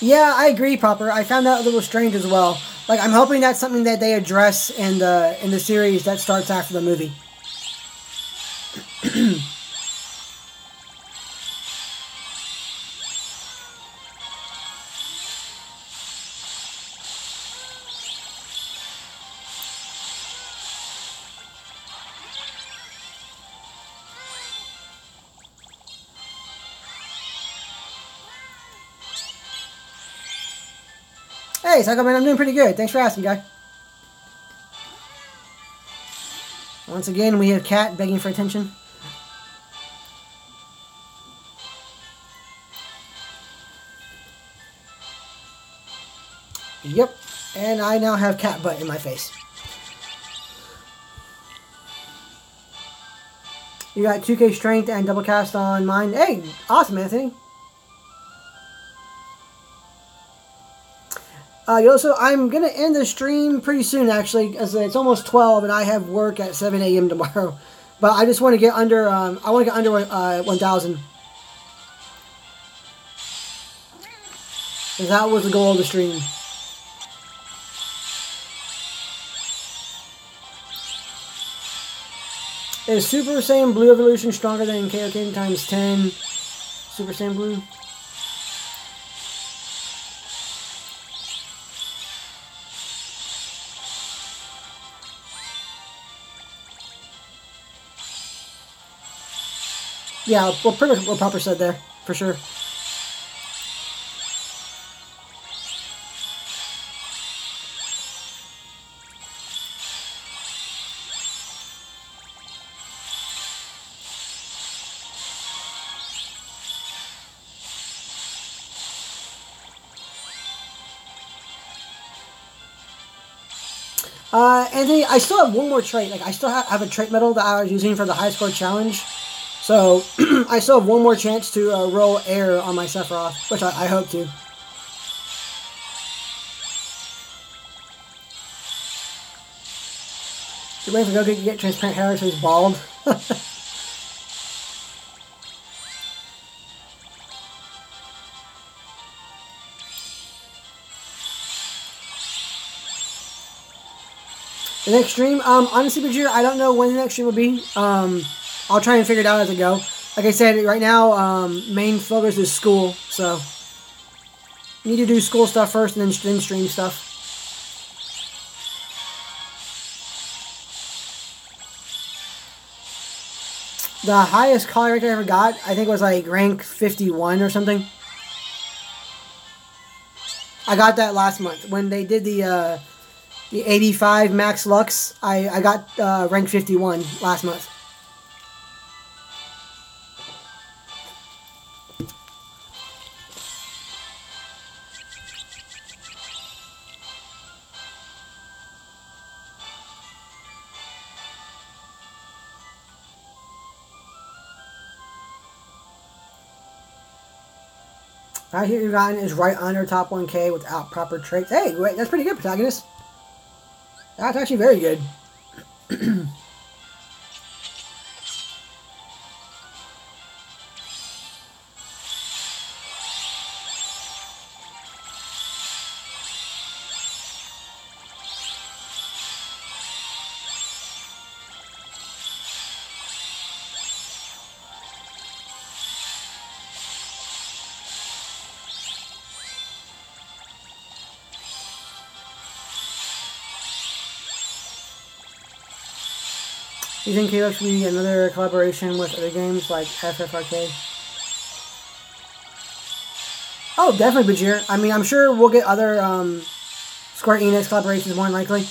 Yeah, I agree, Popper. I found that a little strange as well. Like, I'm hoping that's something that they address in the series that starts after the movie. Hey, Psycho Man, I'm doing pretty good. Thanks for asking, guy. Once again, we have Cat begging for attention. Yep. And I now have cat butt in my face. You got 2K strength and double cast on mine. Hey, awesome, Anthony. Also, I'm going to end the stream pretty soon, actually, as it's almost 12, and I have work at 7 a.m. tomorrow. But I just want to get under, I want to get under 1,000. Because that was the goal of the stream. Is Super Saiyan Blue evolution stronger than Kaioken times 10? Super Saiyan Blue? Yeah, well, pretty much what Papa said there, for sure. Anthony, I still have one more trait. Like, I still have a trait medal that I was using for the high score challenge. So, I still have one more chance to roll air on my Sephiroth, which I hope to. You're waiting for Goku to get transparent hair so he's bald. The next stream, honestly, Bajir, I don't know when the next stream will be. I'll try and figure it out as I go. Like I said, right now, main focus is school, so need to do school stuff first and then stream stuff. The highest Coli rank I ever got, I think, was like rank 51 or something. I got that last month when they did the 85 max lux. I got rank 51 last month. Right here, you've gotten is right under top 1K without proper traits. Hey, wait, that's pretty good, protagonist. That's actually very good. Do you think Caleb should be another collaboration with other games like FFRK? Oh, definitely, Bajir. I mean, I'm sure we'll get other Square Enix collaborations more than likely.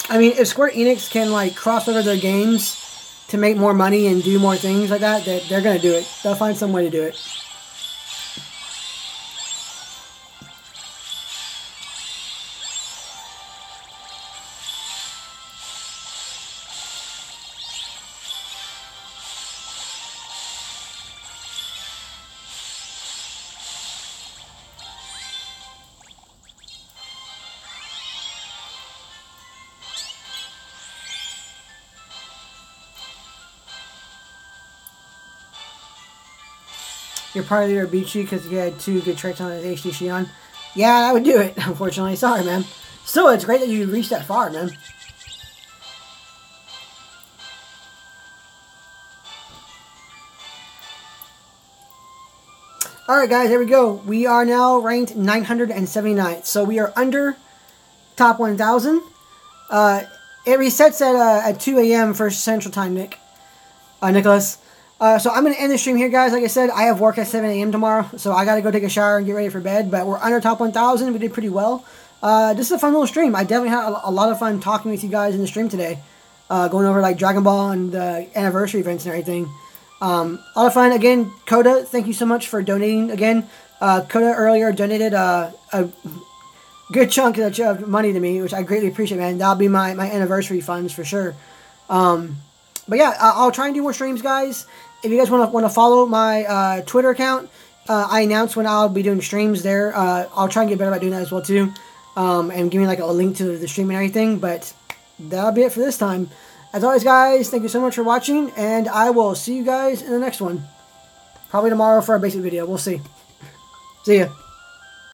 I mean, if Square Enix can, like, cross over their games to make more money and do more things like that, they're going to do it. They'll find some way to do it. Your party leader beat you because he had 2 good traits on his HD Shion. Yeah, that would do it, unfortunately. Sorry, man. Still, it's great that you reached that far, man. Alright, guys, here we go. We are now ranked 979th. So we are under top 1,000. It resets at 2 a.m. for Central Time, Nicholas. So I'm going to end the stream here, guys. Like I said, I have work at 7 a.m. tomorrow, so I got to go take a shower and get ready for bed. But we're under top 1,000. We did pretty well. This is a fun little stream. I definitely had a lot of fun talking with you guys in the stream today. Going over, like, Dragon Ball and the anniversary events and everything. A lot of fun. Again, Coda, thank you so much for donating again. Coda earlier donated a good chunk of money to me, which I greatly appreciate, man. That'll be my anniversary funds for sure. But yeah, I'll try and do more streams, guys. If you guys want to follow my Twitter account, I announce when I'll be doing streams there. I'll try and get better about doing that as well too, and give me like a link to the stream and everything. But that'll be it for this time. As always, guys, thank you so much for watching, and I will see you guys in the next one. Probably tomorrow for our basic video. We'll see. See ya.